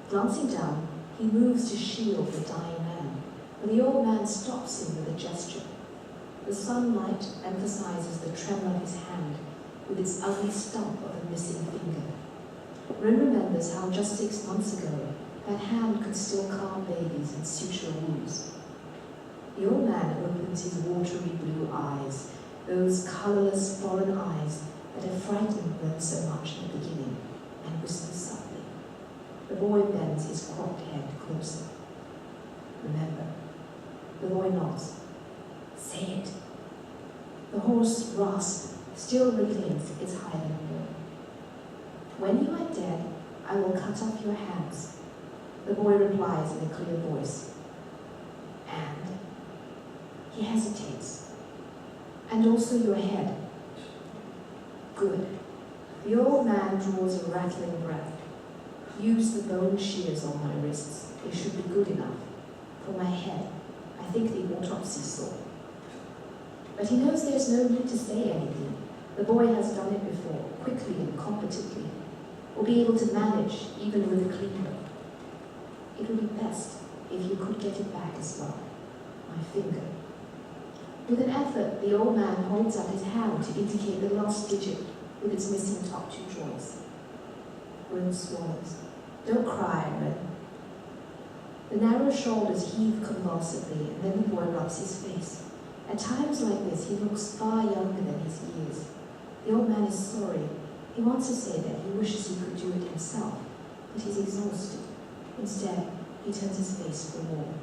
Glancing down, he moves to shield the dying man, but the old man stops him with a gesture. The sunlight emphasizes the tremor of his hand with its ugly stump of a missing finger. Ren remembers how just 6 months ago that hand could still calm babies and suture wounds. The old man opens his watery blue eyes, those colorless foreign eyes that had frightened Ren so much in the beginning, and whispers softly. The boy bends his cropped head closer. Remember. The boy nods. Say it. The hoarse rasp still retains its highland roar. When you are dead, I will cut off your hands. The boy replies in a clear voice. And? He hesitates. And also your head. Good. The old man draws a rattling breath. Use the bone shears on my wrists. They should be good enough. For my head, I think the autopsy saw. But he knows there's no need to say anything. The boy has done it before, quickly and competently. Will be able to manage, even with a clean book. It would be best if you could get it back as well. My finger. With an effort, the old man holds up his hand to indicate the last digit with its missing top two joints. Ren swallows. Don't cry, Ren. The narrow shoulders heave convulsively, and then the boy rubs his face. At times like this, he looks far younger than his years. The old man is sorry. He wants to say that he wishes he could do it himself, but he's exhausted. Instead, he turns his face to the wall.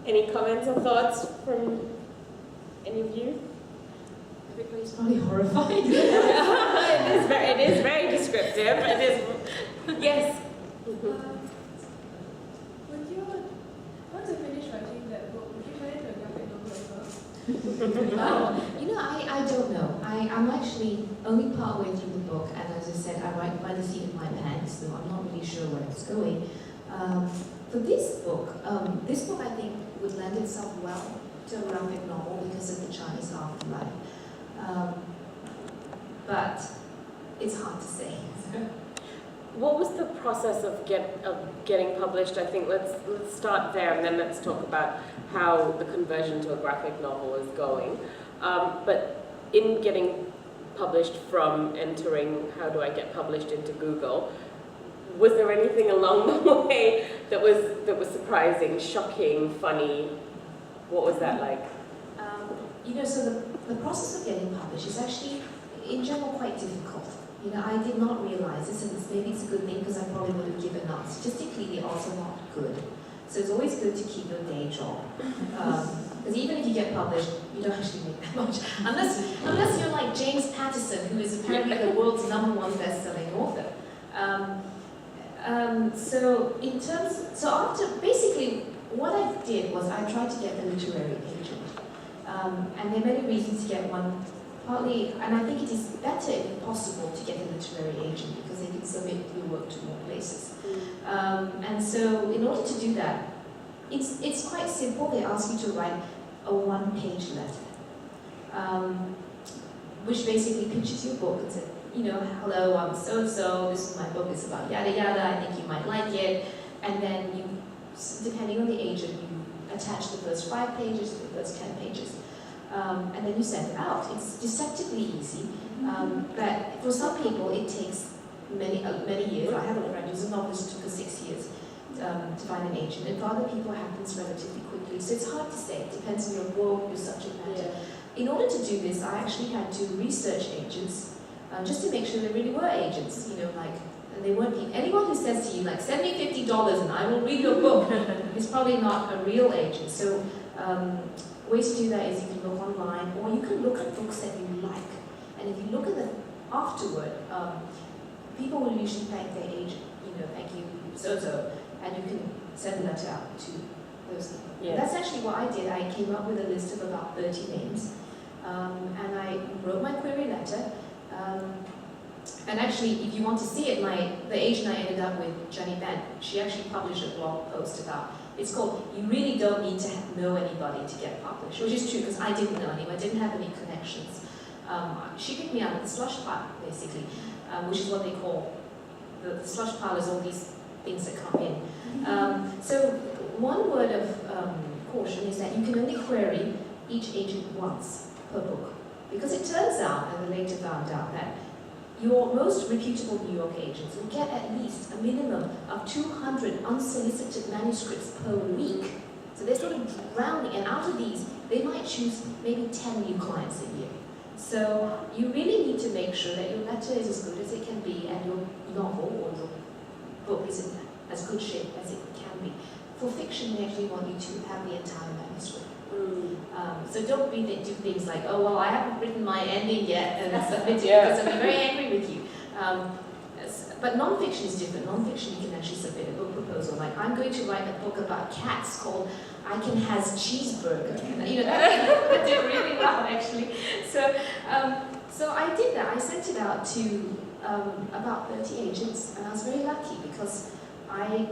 Any comments or thoughts from any of you? Everybody's probably horrified. It is very descriptive. It is. Yes. Would you, once you finish writing that book, would you turn it into a graphic novel as well? I don't know. I'm actually only partway through the book, and as I said, I write by the seat of my pants, so I'm not really sure where it's going. For this book I think would lend itself well to a graphic novel because of the Chinese afterlife. But it's hard to say. What was the process of getting published? I think let's start there, and then let's talk about how the conversion to a graphic novel is going. But in getting published from entering how do I get published into Google, was there anything along the way that was surprising, shocking, funny? What was that like? So the process of getting published is actually, in general, quite difficult. I did not realize this, and maybe it's a good thing because I probably would have given up. Statistically, the odds are not good. So it's always good to keep your day job. Because even if you get published, you don't actually make that much. Unless you're like James Patterson, who is apparently the world's #1 best-selling author. So after, basically, what I did was I tried to get the literary agent. And there are many reasons to get one. Partly, and I think it is better if possible to get a literary agent because they can submit your work to more places. And so in order to do that, it's quite simple. They ask you to write a one-page letter, which basically pitches your book and says, hello, I'm so-and-so, this is my book, it's about yada yada, I think you might like it. And then you, depending on the agent, you attach the first 5 pages to the first 10 pages. And then you send it out. It's deceptively easy, but for some people it takes many years. I have a friend who's a novelist, took her 6 years to find an agent, and for other people it happens relatively quickly. So it's hard to say. It depends on your book, your subject matter. In order to do this, I actually had to research agents, just to make sure they really were agents. And they weren't people. Anyone who says to you, send me $50 and I will read your book, is probably not a real agent. So. Ways to do that is you can look online, or you can look at books that you like. And if you look at them afterward, people will usually thank their agent, thank you, so-so, and you can send a letter out to those people. Yeah. That's actually what I did. I came up with a list of about 30 names, and I wrote my query letter. And actually, if you want to see it, the agent I ended up with, Jenny Ben, she actually published a blog post about. It's called, You Really Don't Need to Know Anybody to Get Published, which is true because I didn't know anyone, I didn't have any connections. She picked me up at the slush pile, basically, which is what they call, the slush pile is all these things that come in. So one word of caution is that you can only query each agent once per book. Because it turns out, and I later found out, that your most reputable New York agents will get at least a minimum of 200 unsolicited manuscripts per week. So they're sort of drowning, and out of these, they might choose maybe 10 new clients a year. So you really need to make sure that your letter is as good as it can be, and your novel or your book is in as good shape as it can be. For fiction, they actually want you to have the entire manuscript. So don't do things like, oh, well, I haven't written my ending yet and submit it because I'll be very angry with you. But non-fiction is different. Non-fiction, you can actually submit a book proposal. Like, I'm going to write a book about cats called I Can Has Cheeseburger. That did really well, actually. So I did that. I sent it out to about 30 agents, and I was very lucky because I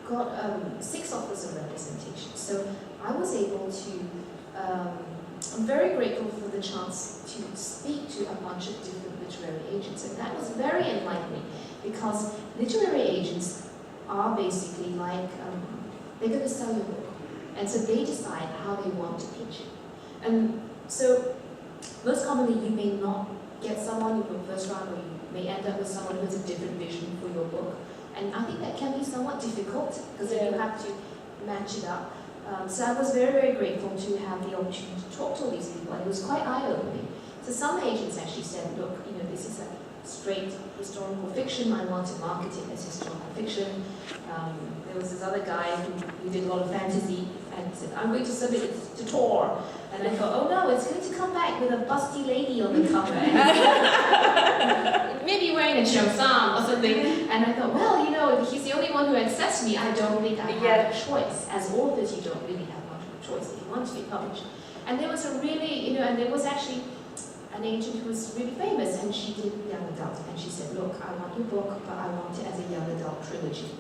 got 6 offers of representation. So I was able to, I'm very grateful for the chance to speak to a bunch of different literary agents, and that was very enlightening because literary agents are basically like, they're going to sell your book, and so they decide how they want to pitch it. And so most commonly you may not get someone you book first round, or you may end up with someone who has a different vision for your book. And I think that can be somewhat difficult because then you have to match it up. So I was very, very grateful to have the opportunity to talk to all these people, and it was quite eye-opening. So some agents actually said, look, you know, this is a straight historical fiction, I want to market it as historical fiction. There was this other guy who did a lot of fantasy and said, I'm going to submit it to Tor. And I thought, oh no, it's going to come back with a busty lady on the cover. Maybe wearing a cheongsam or something. And I thought, well, you know, if he's the only one who accepts me, I don't think I have a choice. As authors, you don't really have much of a choice if you want to be published. And there was a really, you know, and there was actually an agent who was really famous, and she did young adult. And she said, look, I want your book, but I want it as a young adult trilogy.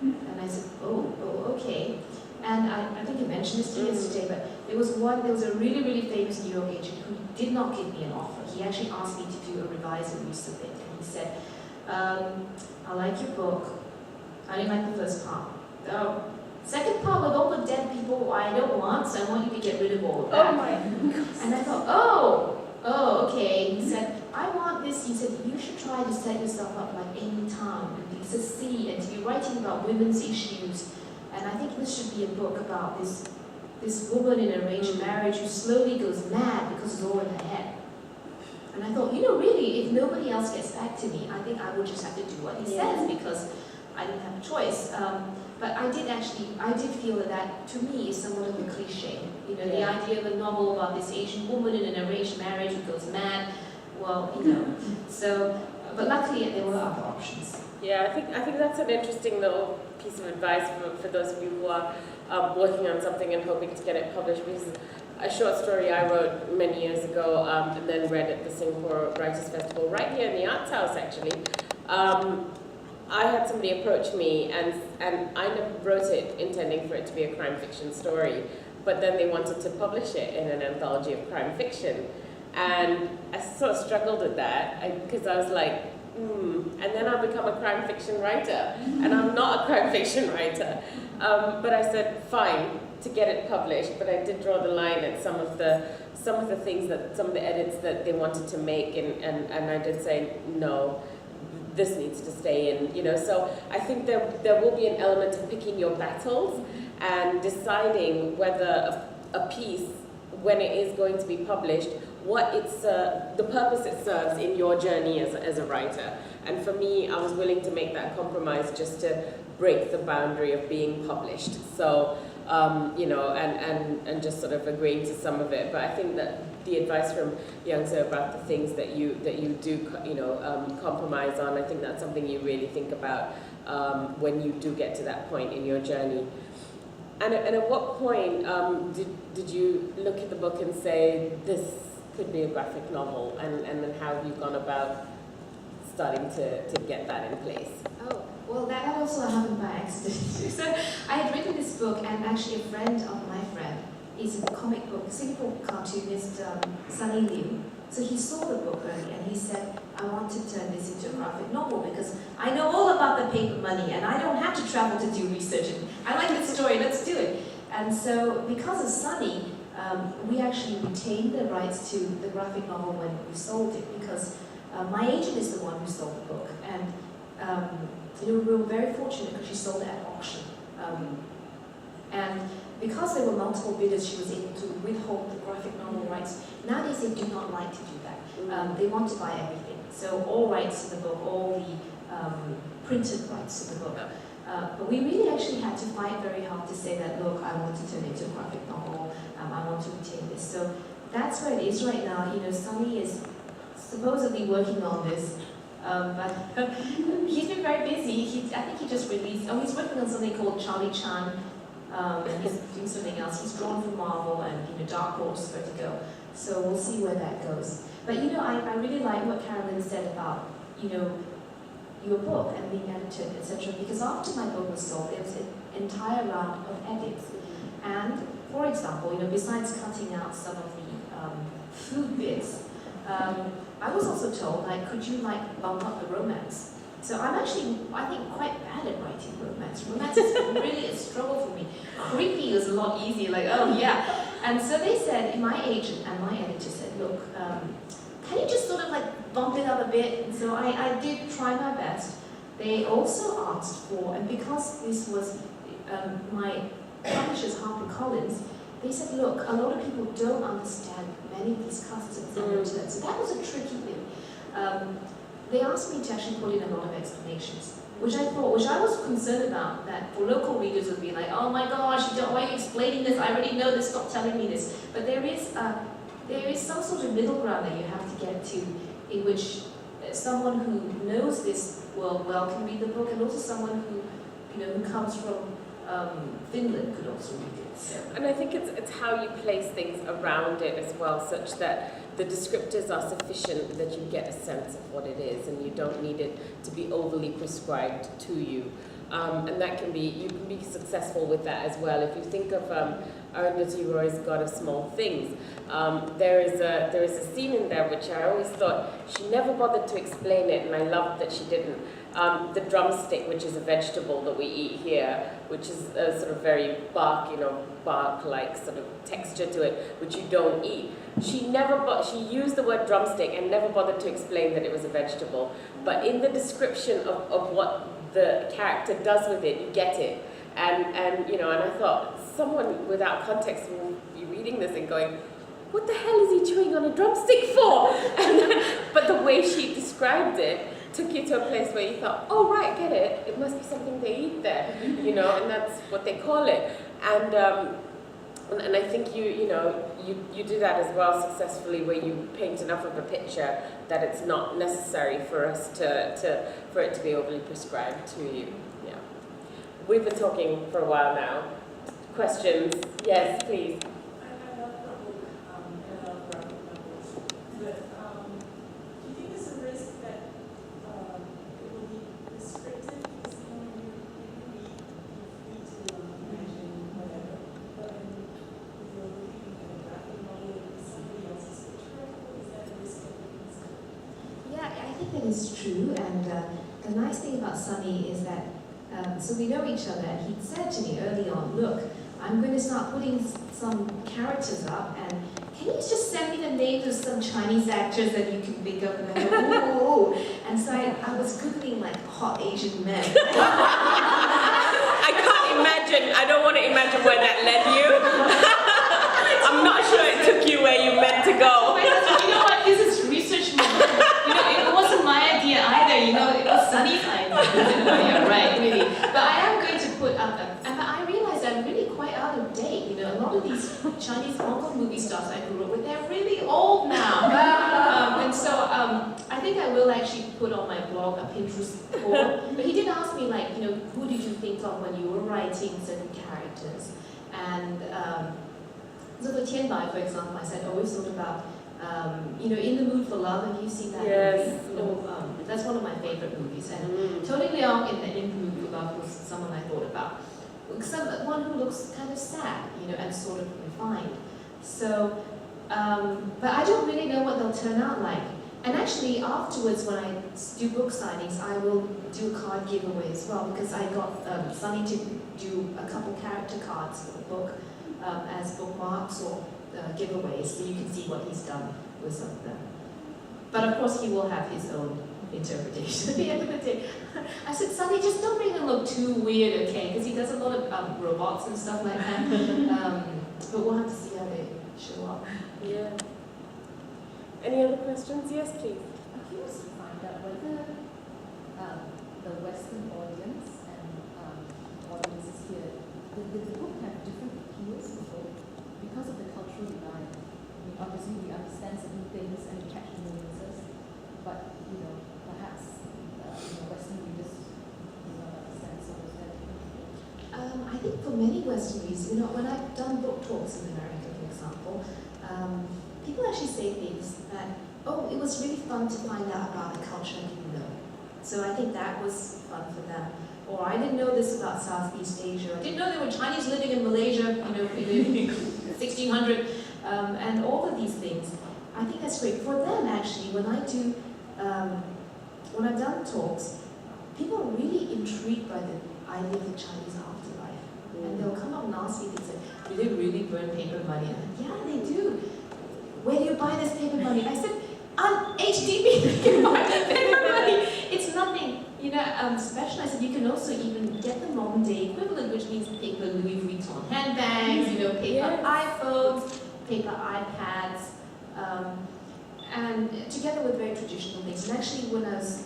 And I said, oh, okay. And I think I mentioned this to you yesterday, but there was a really, really famous New York agent who did not give me an offer. He actually asked me to do a revise and resubmit. And he said, I like your book. I didn't like the first part. The second part with all the dead people I don't want, so I want you to get rid of all of that. Oh my goodness. And I thought, oh, okay. He said, I want this. He said, you should try to set yourself up like Amy Tan and Lisa C, and to be writing about women's issues. And I think this should be a book about this woman in an arranged marriage who slowly goes mad because it's all in her head. And I thought, you know, really, if nobody else gets back to me, I think I would just have to do what he says because I didn't have a choice. But I did feel that to me is somewhat of a cliche. You know, the idea of a novel about this Asian woman in an arranged marriage who goes mad, well, you know. So, but luckily there were other options. Yeah, I think that's an interesting little piece of advice for those of you who are working on something and hoping to get it published, because a short story I wrote many years ago and then read at the Singapore Writers' Festival, right here in the Arts House actually. I had somebody approach me and I wrote it intending for it to be a crime fiction story, but then they wanted to publish it in an anthology of crime fiction. And I sort of struggled with that because I was like, and then I'll become a crime fiction writer, and I'm not a crime fiction writer. But I said, fine, to get it published, but I did draw the line at some of the things that, some of the edits that they wanted to make, and I did say, no, this needs to stay in, you know. So I think there will be an element of picking your battles and deciding whether a piece, when it is going to be published, what the purpose it serves in your journey as a writer. And for me, I was willing to make that compromise just to break the boundary of being published. So, you know, and just sort of agreeing to some of it. But I think that the advice from Yangsze about the things that you do, you know, compromise on, I think that's something you really think about when you do get to that point in your journey. And at what point did you look at the book and say, this could be a graphic novel, and then how have you gone about starting to get that in place? Oh, well, that also happened by accident. So I had written this book, and actually a friend of my friend is a comic book, Singapore cartoonist, Sunny Liu. So he saw the book early, and he said, I want to turn this into a graphic novel because I know all about the paper money, and I don't have to travel to do research. And I like this story, let's do it. And so because of Sunny, we actually retained the rights to the graphic novel when we sold it, because my agent is the one who sold the book, and you know, we were very fortunate because she sold it at auction. And because there were multiple bidders, she was able to withhold the graphic novel rights. Nowadays, they do not like to do that. They want to buy everything. So all rights to the book, all the printed rights to the book. But we really actually had to fight very hard to say that, look, I want to turn it into a graphic novel. I want to retain this. So that's where it is right now. You know, Sunny is supposedly working on this, but he's been very busy. I think he just released, he's working on something called Charlie Chan, and he's doing something else. He's drawn for Marvel and, you know, Dark Horse, Vertigo. So we'll see where that goes. But, you know, I really like what Carolyn said about, you know, your book and being edited, etc. Because after my book was sold, there was an entire round of edits. And, for example, you know, besides cutting out some of the food bits, I was also told, like, could you like bump up the romance? So I'm actually, I think, quite bad at writing romance. Romance is really a struggle for me. Creepy is a lot easier, like, oh yeah. And so they said, my agent and my editor said, look, can you just sort of like bump it up a bit? And so I did try my best. They also asked for, and because this was my publisher's HarperCollins, they said, look, a lot of people don't understand many of these customs and returns. So that was a tricky thing. They asked me to actually put in a lot of explanations, which I was concerned about, that for local readers would be like, oh my gosh, why are you explaining this? I already know this, stop telling me this. But there is some sort of middle ground that you have to get to, in which someone who knows this world well can read the book, and also someone who, you know, who comes from Finland could also read it. So. And I think it's how you place things around it as well, such that the descriptors are sufficient that you get a sense of what it is, and you don't need it to be overly prescribed to you. And that can be, you can be successful with that as well. If you think of Arundhati Roy's God of Small Things, there is a scene in there which I always thought she never bothered to explain it, and I loved that she didn't. The drumstick, which is a vegetable that we eat here, which is a sort of very bark-like sort of texture to it, which you don't eat. She used the word drumstick and never bothered to explain that it was a vegetable. But in the description of what the character does with it, you get it. And I thought, someone without context will be reading this and going, what the hell is he chewing on a drumstick for? But the way she described it took you to a place where you thought, oh right, get it. It must be something they eat there, and that's what they call it. And I think you do that as well successfully, where you paint enough of a picture that it's not necessary for us for it to be overly prescribed to you. Yeah. We've been talking for a while now. Questions? Yes, please. I love the book, and I love graphic novels. But do you think there's a risk that it will be descriptive? Because when you read, you're free to imagine whatever. But if you're looking at a graphic novel, it's somebody else's picture. Is that a risk of being descriptive? Yeah, I think that is true. And the nice thing about Sunny is that, so we know each other, and he said to me early on, look, I'm going to start putting some characters up, and can you just send me the names of some Chinese actors that you can think of? And I go, ooh. And so I was Googling like hot Asian men. I can't imagine, I don't want to imagine where that led you. I'm not sure it took you where you meant to go. You know what, this is research mode. It wasn't my idea either, it was Sunny's idea. Yeah, right, really. But I am going to put up, and I realize I'm really quite out of date. A lot of these Chinese Hong Kong movie stars I grew up with, they're really old now. And so I think I will actually put on my blog a Pinterest board. But he did ask me, like, who did you think of when you were writing certain characters? And so for Tianbai, for example, I said, always thought about, In the Mood for Love. Have you seen that yes. movie? That's one of my favorite movies. And Tony Leung in the Mood for Love was someone I thought about. Someone who looks kind of sad, and sort of refined. So, but I don't really know what they'll turn out like. And actually, afterwards, when I do book signings, I will do a card giveaway as well, because I got Sunny to do a couple character cards for the book as bookmarks or giveaways, so you can see what he's done with some of them. But of course, he will have his own interpretation at the end of the day. I said, Sunny, just don't make them look too weird, okay? Because he does a lot of robots and stuff like that. But we'll have to see how they show up. Yeah. Any other questions? Yes, please. I'm curious to find out whether the Western audience and audiences here, the book have different appeals because of the cultural divide. Obviously we understand certain things and we catch the nuances, but perhaps Western readers do not understand some of that. I think for many Western readers, when I've done book talks in America, for example, people actually say things that, oh, it was really fun to find out about a culture I didn't know. So I think that was fun for them. Or I didn't know this about Southeast Asia. I didn't know there were Chinese living in Malaysia, in 1600, and all of these things. I think that's great. For them, actually, when I've done talks, people are really intrigued by the idea of the Chinese afterlife. And they'll come up and ask me things like, do they really burn paper money? I'm like, yeah, they do. Where do you buy this paper money? I said, on HDB, you buy paper money. It's nothing, special. I said, you can also even get the modern day equivalent, which means paper Louis Vuitton handbags, paper iPhones, paper iPads, and together with very traditional things. And actually, when I was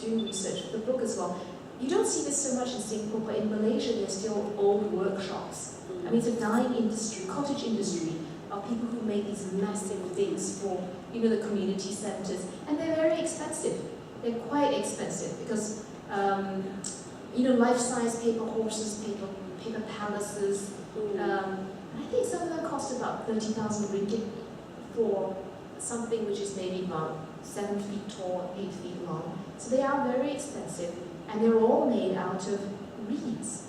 doing research for the book as well, you don't see this so much in Singapore, but in Malaysia, there's still old workshops. I mean, it's a dying industry, cottage industry, of people who make these massive things for, the community centers, and they're very expensive. They're quite expensive because, life-size paper horses, paper palaces. I think some of them cost about 30,000 ringgit for something which is maybe about 7 feet tall, 8 feet long. So they are very expensive, and they're all made out of reeds.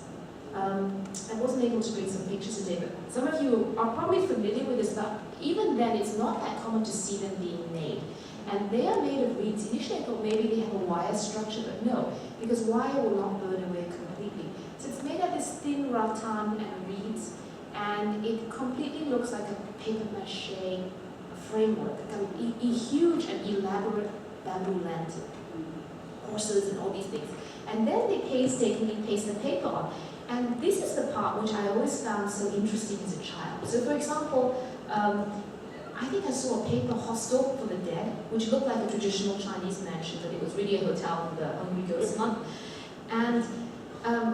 I wasn't able to bring some pictures today, but some of you are probably familiar with this, but even then it's not that common to see them being made. And they are made of reeds. Initially I thought maybe they have a wire structure, but no, because wire will not burn away completely. So it's made of this thin rattan and reeds, and it completely looks like a paper mache framework, a huge and elaborate bamboo lantern, horses and all these things. And then they painstakingly paste the paper on. And this is the part which I always found so interesting as a child. So for example, I think I saw a paper hostel for the dead, which looked like a traditional Chinese mansion, but it was really a hotel for the hungry ghost month. And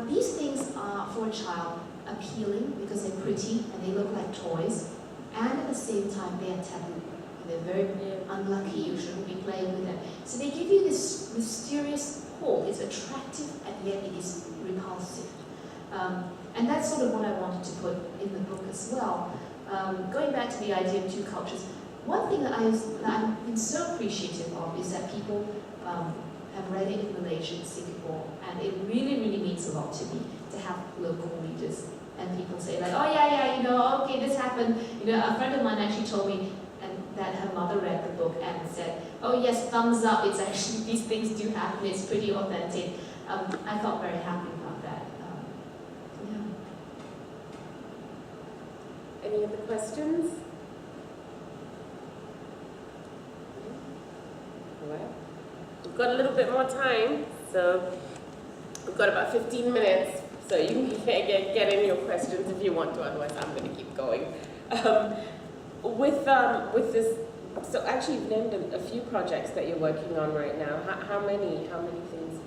these things are, for a child, appealing because they're pretty and they look like toys, and at the same time they are taboo. They're very unlucky, you shouldn't be playing with them. So they give you this mysterious pull. It's attractive and yet it is repulsive. And that's sort of what I wanted to put in the book as well. Going back to the idea of two cultures, one thing that I've been so appreciative of is that people have read it in Malaysia and Singapore, and it really, really means a lot to me to have local readers. And people say like, oh yeah, okay, this happened. A friend of mine actually told me that her mother read the book and said, oh yes, thumbs up, it's actually, these things do happen, it's pretty authentic. I felt very happy about that. Any other questions? Well, we've got a little bit more time, so we've got about 15 minutes, so you can get in your questions if you want to, otherwise I'm going to keep going. With this, so actually you've named a few projects that you're working on right now. How many things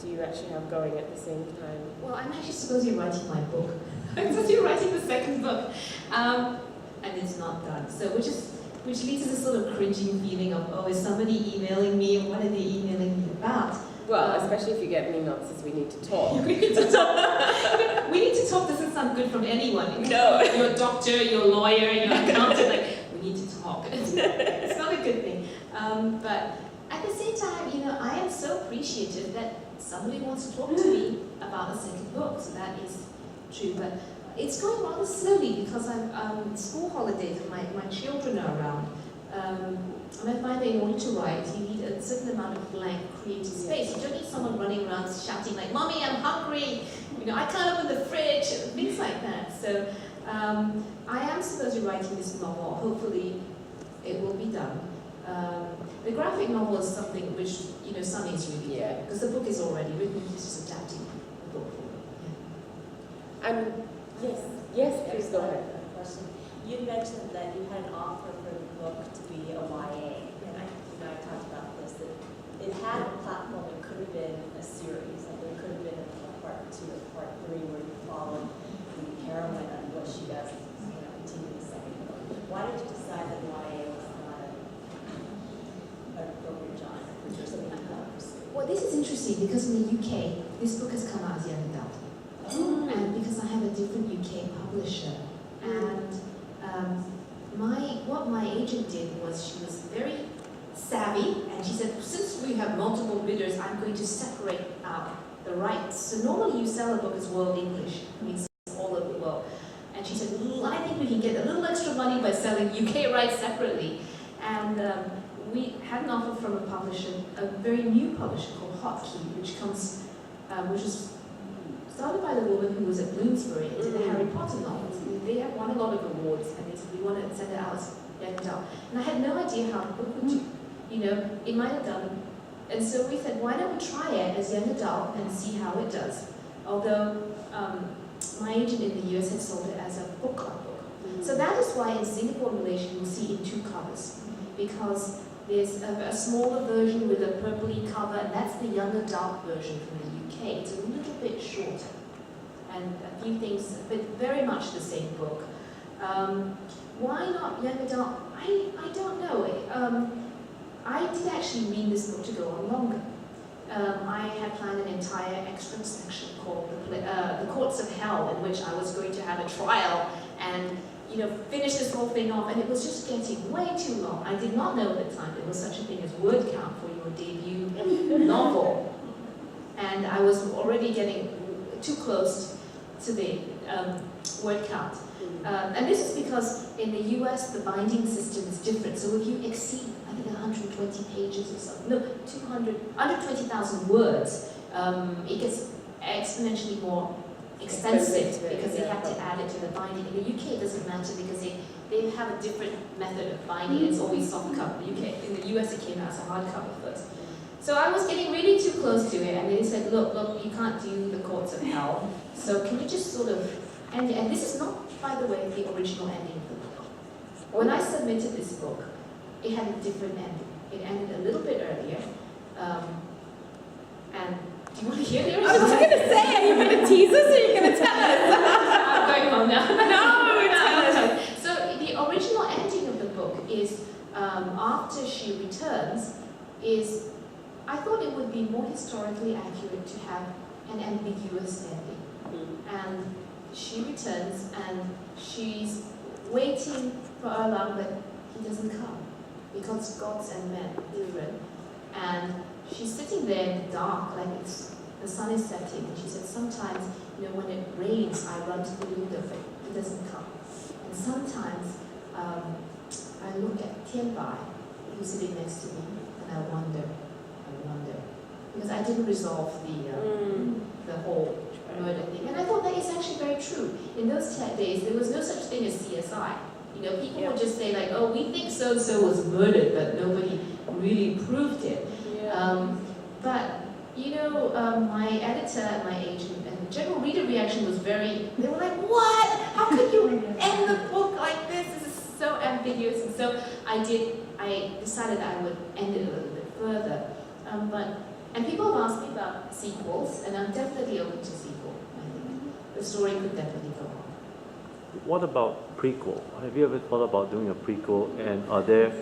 do you actually have going at the same time? Well, I'm actually supposed to be writing my book. I'm supposed to be writing the second book, and it's not done. So which leads to this sort of cringing feeling of, oh, is somebody emailing me? What are they emailing me about? Well, especially if you get an email that says we need to talk. We need to talk. We need to talk doesn't sound good from anyone. No. Your doctor, your lawyer, your accountant, like, we need to talk. It's not a good thing. But at the same time, I am so appreciative that somebody wants to talk to me about a second book. So that is true. But it's going rather slowly because I'm school holidays and my children are around. And I find that in order to write, you need a certain amount of blank creative space. You don't need someone running around shouting like, "Mommy, I'm hungry," I can't open the fridge, things like that. So I am supposed to be writing this novel. Hopefully it will be done. The graphic novel is something which, Sunny is really because the book is already written, he's just adapting the book. And yes, please go ahead. Question. You mentioned that you had an offer for the book to be a YA, and I talked about this, that it had a platform, it could have been a series, and there could have been a part 2 or part 3 where you follow the heroine and what she does, continue the second book. Why did you decide that YA was not an appropriate genre? Was there something you want to pursue? Well, this is interesting because in the UK, this book has come out as young adult. And because I have a different UK publisher, and what my agent did was she was very savvy, and she said, since we have multiple bidders, is I'm going to separate out the rights. So normally you sell a book as world English, it means all over the world. And she said, I think we can get a little extra money by selling UK rights separately. And we had an offer from a publisher, a very new publisher called Hotkey, which was started by the woman who was at Bloomsbury and did the Harry Potter novels. They had won a lot of awards, and they said, we want to send it out as young adult. And I had no idea how the book would do. You know, it might have done. And so we said, why don't we try it as young adult and see how it does? Although my agent in the US had sold it as a book club book. So that is why in Singapore and Malaysia you'll see in 2 covers, because there's a smaller version with a purpley cover, and that's the young adult version from the UK. It's a little bit shorter, and a few things, but very much the same book. Why not young adult? I don't know. I did actually mean this book to go on longer. I had planned an entire extra section called the Courts of Hell, in which I was going to have a trial and finish this whole thing off, and it was just getting way too long. I did not know at the time there was such a thing as word count for your debut novel, and I was already getting too close to the word count. And this is because in the US the binding system is different. So if you exceed, I think 120 pages or something, no, 120,000 words, it gets exponentially more expensive because they have to add it to the binding. In the UK it doesn't matter because they have a different method of binding. It's always soft cover. In the US it came out as a hardcover first. So I was getting really too close to it, and they said, look, you can't do the Courts of Hell, so can you just sort of end it? And this is not, by the way, the original ending of the book. When I submitted this book, it had a different ending. It ended a little bit earlier, and do you want to hear the original? I was going to say, are you going to tease us or are you going to tell us? I'm going home now. No, tell us. So the original ending of the book is, after she returns, I thought it would be more historically accurate to have an ambiguous ending. And she returns and she's waiting for Erlang, but he doesn't come because gods and men are different. And she's sitting there in the dark, like the sun is setting, and she said, sometimes, when it rains, I run to the window, but he doesn't come. And sometimes I look at Tianbai, who's sitting next to me, and I wonder, because I didn't resolve the whole murder thing. And I thought that is actually very true. In those days, there was no such thing as CSI. People would just say like, oh, we think so-and-so was murdered, but nobody really proved it. But, my editor and my agent and the general reader reaction was they were like, what? How could you end the book like this? This is so ambiguous. And so I decided that I would end it a little bit further. And people have asked me about sequels, and I'm definitely open to sequel. I think the story could definitely go on. What about prequel? Have you ever thought about doing a prequel? And are there,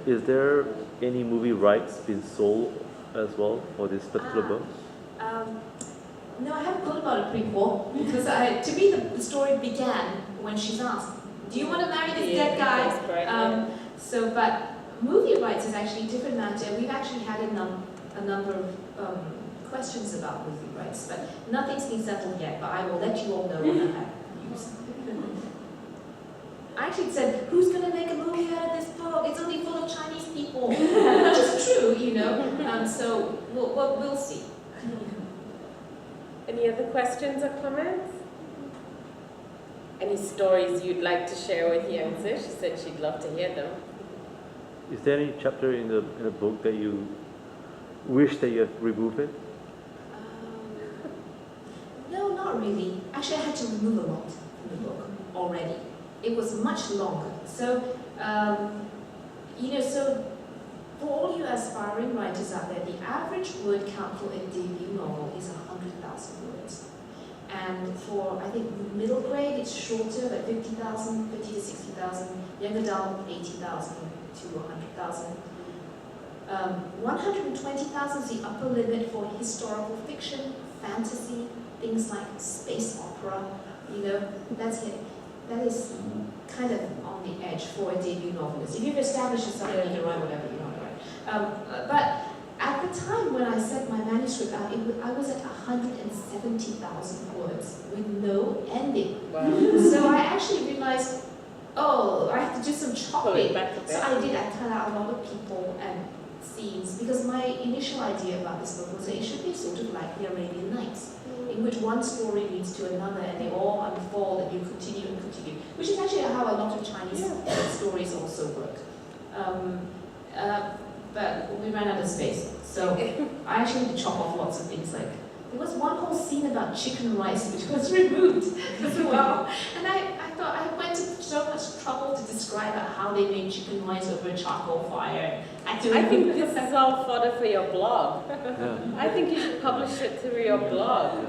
is there any movie rights been sold as well for this particular book? No, I haven't thought about a prequel because to me the story began when she's asked, "Do you want to marry this dead guy?" That's correct, But movie rights is actually a different matter. We've actually had a number of questions about movie rights, but nothing's been settled yet. But I will let you all know when I have news. I actually said, who's going to make a movie out of this book? It's only full of Chinese people, which is true, So we'll see. Any other questions or comments? Any stories you'd like to share with Yangsze? She said she'd love to hear them. Is there any chapter in the book that you wish that you had removed it? No, not really. Actually, I had to remove a lot from the book already. It was much longer. So, so for all you aspiring writers out there, the average word count for a debut novel is 100,000 words. And for, I think, middle grade, it's shorter, like 50,000, 50 to 60,000. Young adult, 80,000 to 100,000. 120,000 is the upper limit for historical fiction, fantasy, things like space opera, that's it. that is kind of on the edge for a debut novelist. If you've established yourself, you can write whatever you want to write. But at the time when I sent my manuscript out, I was at 170,000 words with no ending. Wow. So I actually realized, oh, I have to do some Pull it chopping. back a bit. So I did. I cut out a lot of people and scenes because my initial idea about this book was that it should be sort of like the Arabian Nights, in which one story leads to another and they all unfold and you continue and continue, which is actually how a lot of Chinese stories also work. But we ran out of space, so I actually had to chop off lots of things. Like there was one whole scene about chicken rice which was removed as well, and I thought I went to so much trouble to describe how they made chicken rice over a charcoal fire. I think this is all fodder for your blog. Yeah. I think you should publish it through your blog.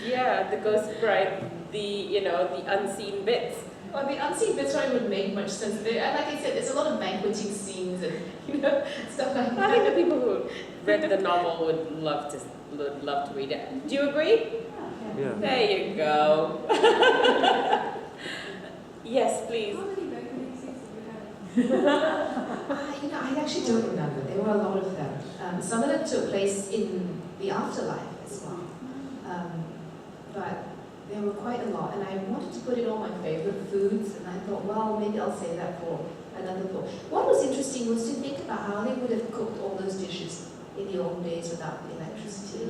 Yeah, the Ghost Bride, the unseen bits. Well, the unseen bits probably wouldn't make much sense. Like I said, there's a lot of banqueting scenes and stuff like that. I think the people who read the novel would love to read it. Do you agree? Yeah. There you go. Yes, please. How many banqueting scenes do you have? I actually don't remember. There were a lot of them. Some of them took place in the afterlife as well. But there were quite a lot, and I wanted to put in all my favorite foods, and I thought, well, maybe I'll save that for another book. What was interesting was to think about how they would have cooked all those dishes in the old days without the electricity,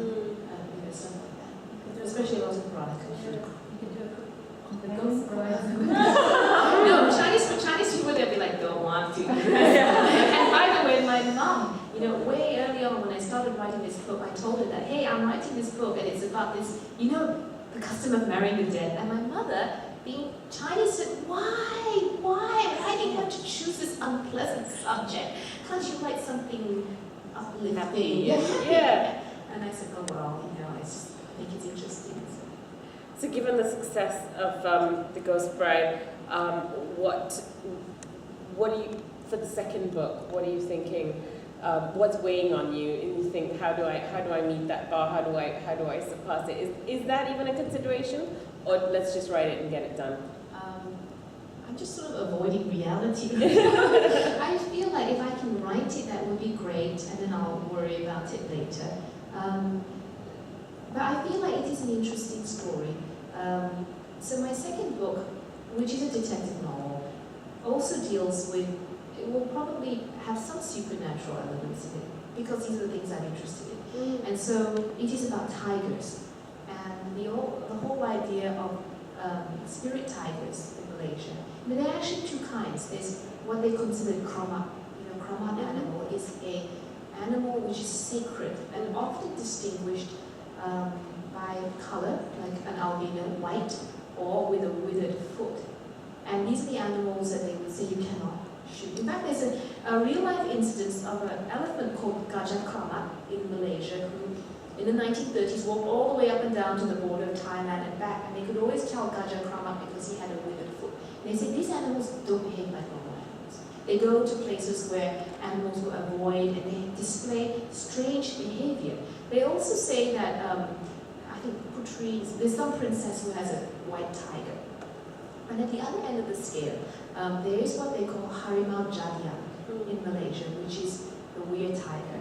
stuff like that. Especially lots of Veronica food. You can do a cook on the Ghost Bride. No, Chinese people, they'd be like, don't want to. And by the way, my mom, way early on when I started writing this book, I told her that, hey, I'm writing this book and it's about this, the custom of marrying the dead. And my mother, being Chinese, said, why? Why do you have to choose this unpleasant subject? Can't you write something uplifting? Yeah. And I said, oh, well, I just think it's interesting. So given the success of The Ghost Bride, what do you, for the second book, what are you thinking? What's weighing on you? And you think, how do I meet that bar? How do I surpass it? Is that even a consideration? Or let's just write it and get it done? I'm just sort of avoiding reality. I feel like if I can write it, that would be great, and then I'll worry about it later. But I feel like it is an interesting story. So my second book, which is a detective novel, also deals with, it will probably have some supernatural elements in it, because these are the things I'm interested in. And so it is about tigers, and the whole idea of spirit tigers in Malaysia. There are actually two kinds. There's what they consider kramat. Kramat animal is an animal which is sacred and often distinguished by color, like an albino white or with a withered foot. And these are the animals that they would say you cannot shoot. In fact, there's a real-life instance of an elephant called Gajah Kramat in Malaysia who, in the 1930s, walked all the way up and down to the border of Thailand and back, and they could always tell Gajah Kramat because he had a withered foot. And they say these animals don't behave like normal animals. They go to places where animals will avoid, and they display strange behavior. They also say that, I think Putri, there's some princess who has a white tiger. And at the other end of the scale, there is what they call Harimau Jadian in Malaysia, which is the weird tiger.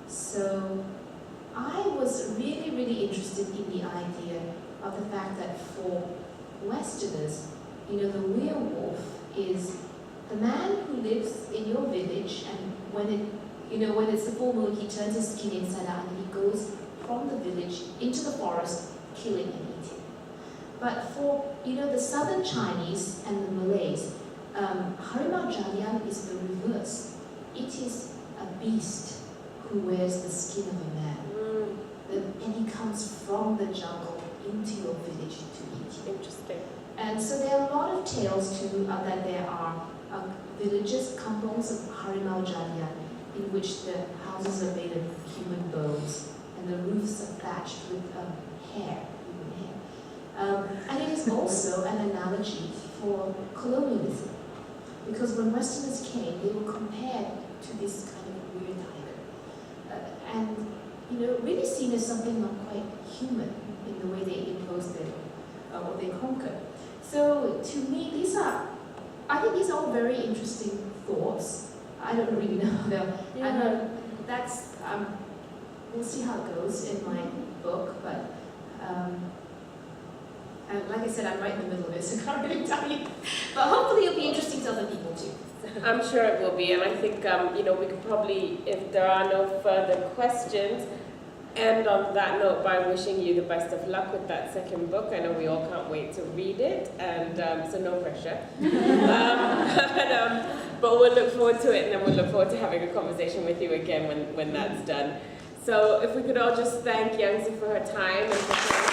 So I was really, really interested in the idea of the fact that for Westerners, the werewolf is the man who lives in your village, and when it's the full moon, he turns his skin inside out and he goes from the village into the forest, killing and eating. But for the southern Chinese and the Malays, Harimau Jadian is the reverse. It is a beast who wears the skin of a man. And he comes from the jungle into your village to eat you. Interesting. And so there are a lot of tales too that there are villages, kampongs of Harimau Jadian, in which the houses are made of human bones and the roofs are thatched with hair, human hair. And it is also an analogy for colonialism, because when Westerners came, they were compared to this kind of weird tiger, and really seen as something not quite human in the way they imposed or they conquered. So to me, I think these are all very interesting thoughts. I don't really know though. And that's, we'll see how it goes in my book, but and like I said, I'm right in the middle of it, so I can't really tell you. But hopefully it'll be interesting to other people too. I'm sure it will be, and I think we could probably, if there are no further questions, end on that note by wishing you the best of luck with that second book. I know we all can't wait to read it, and so no pressure. But we'll look forward to it, and then we'll look forward to having a conversation with you again when that's done. So if we could all just thank Yangsze for her time and for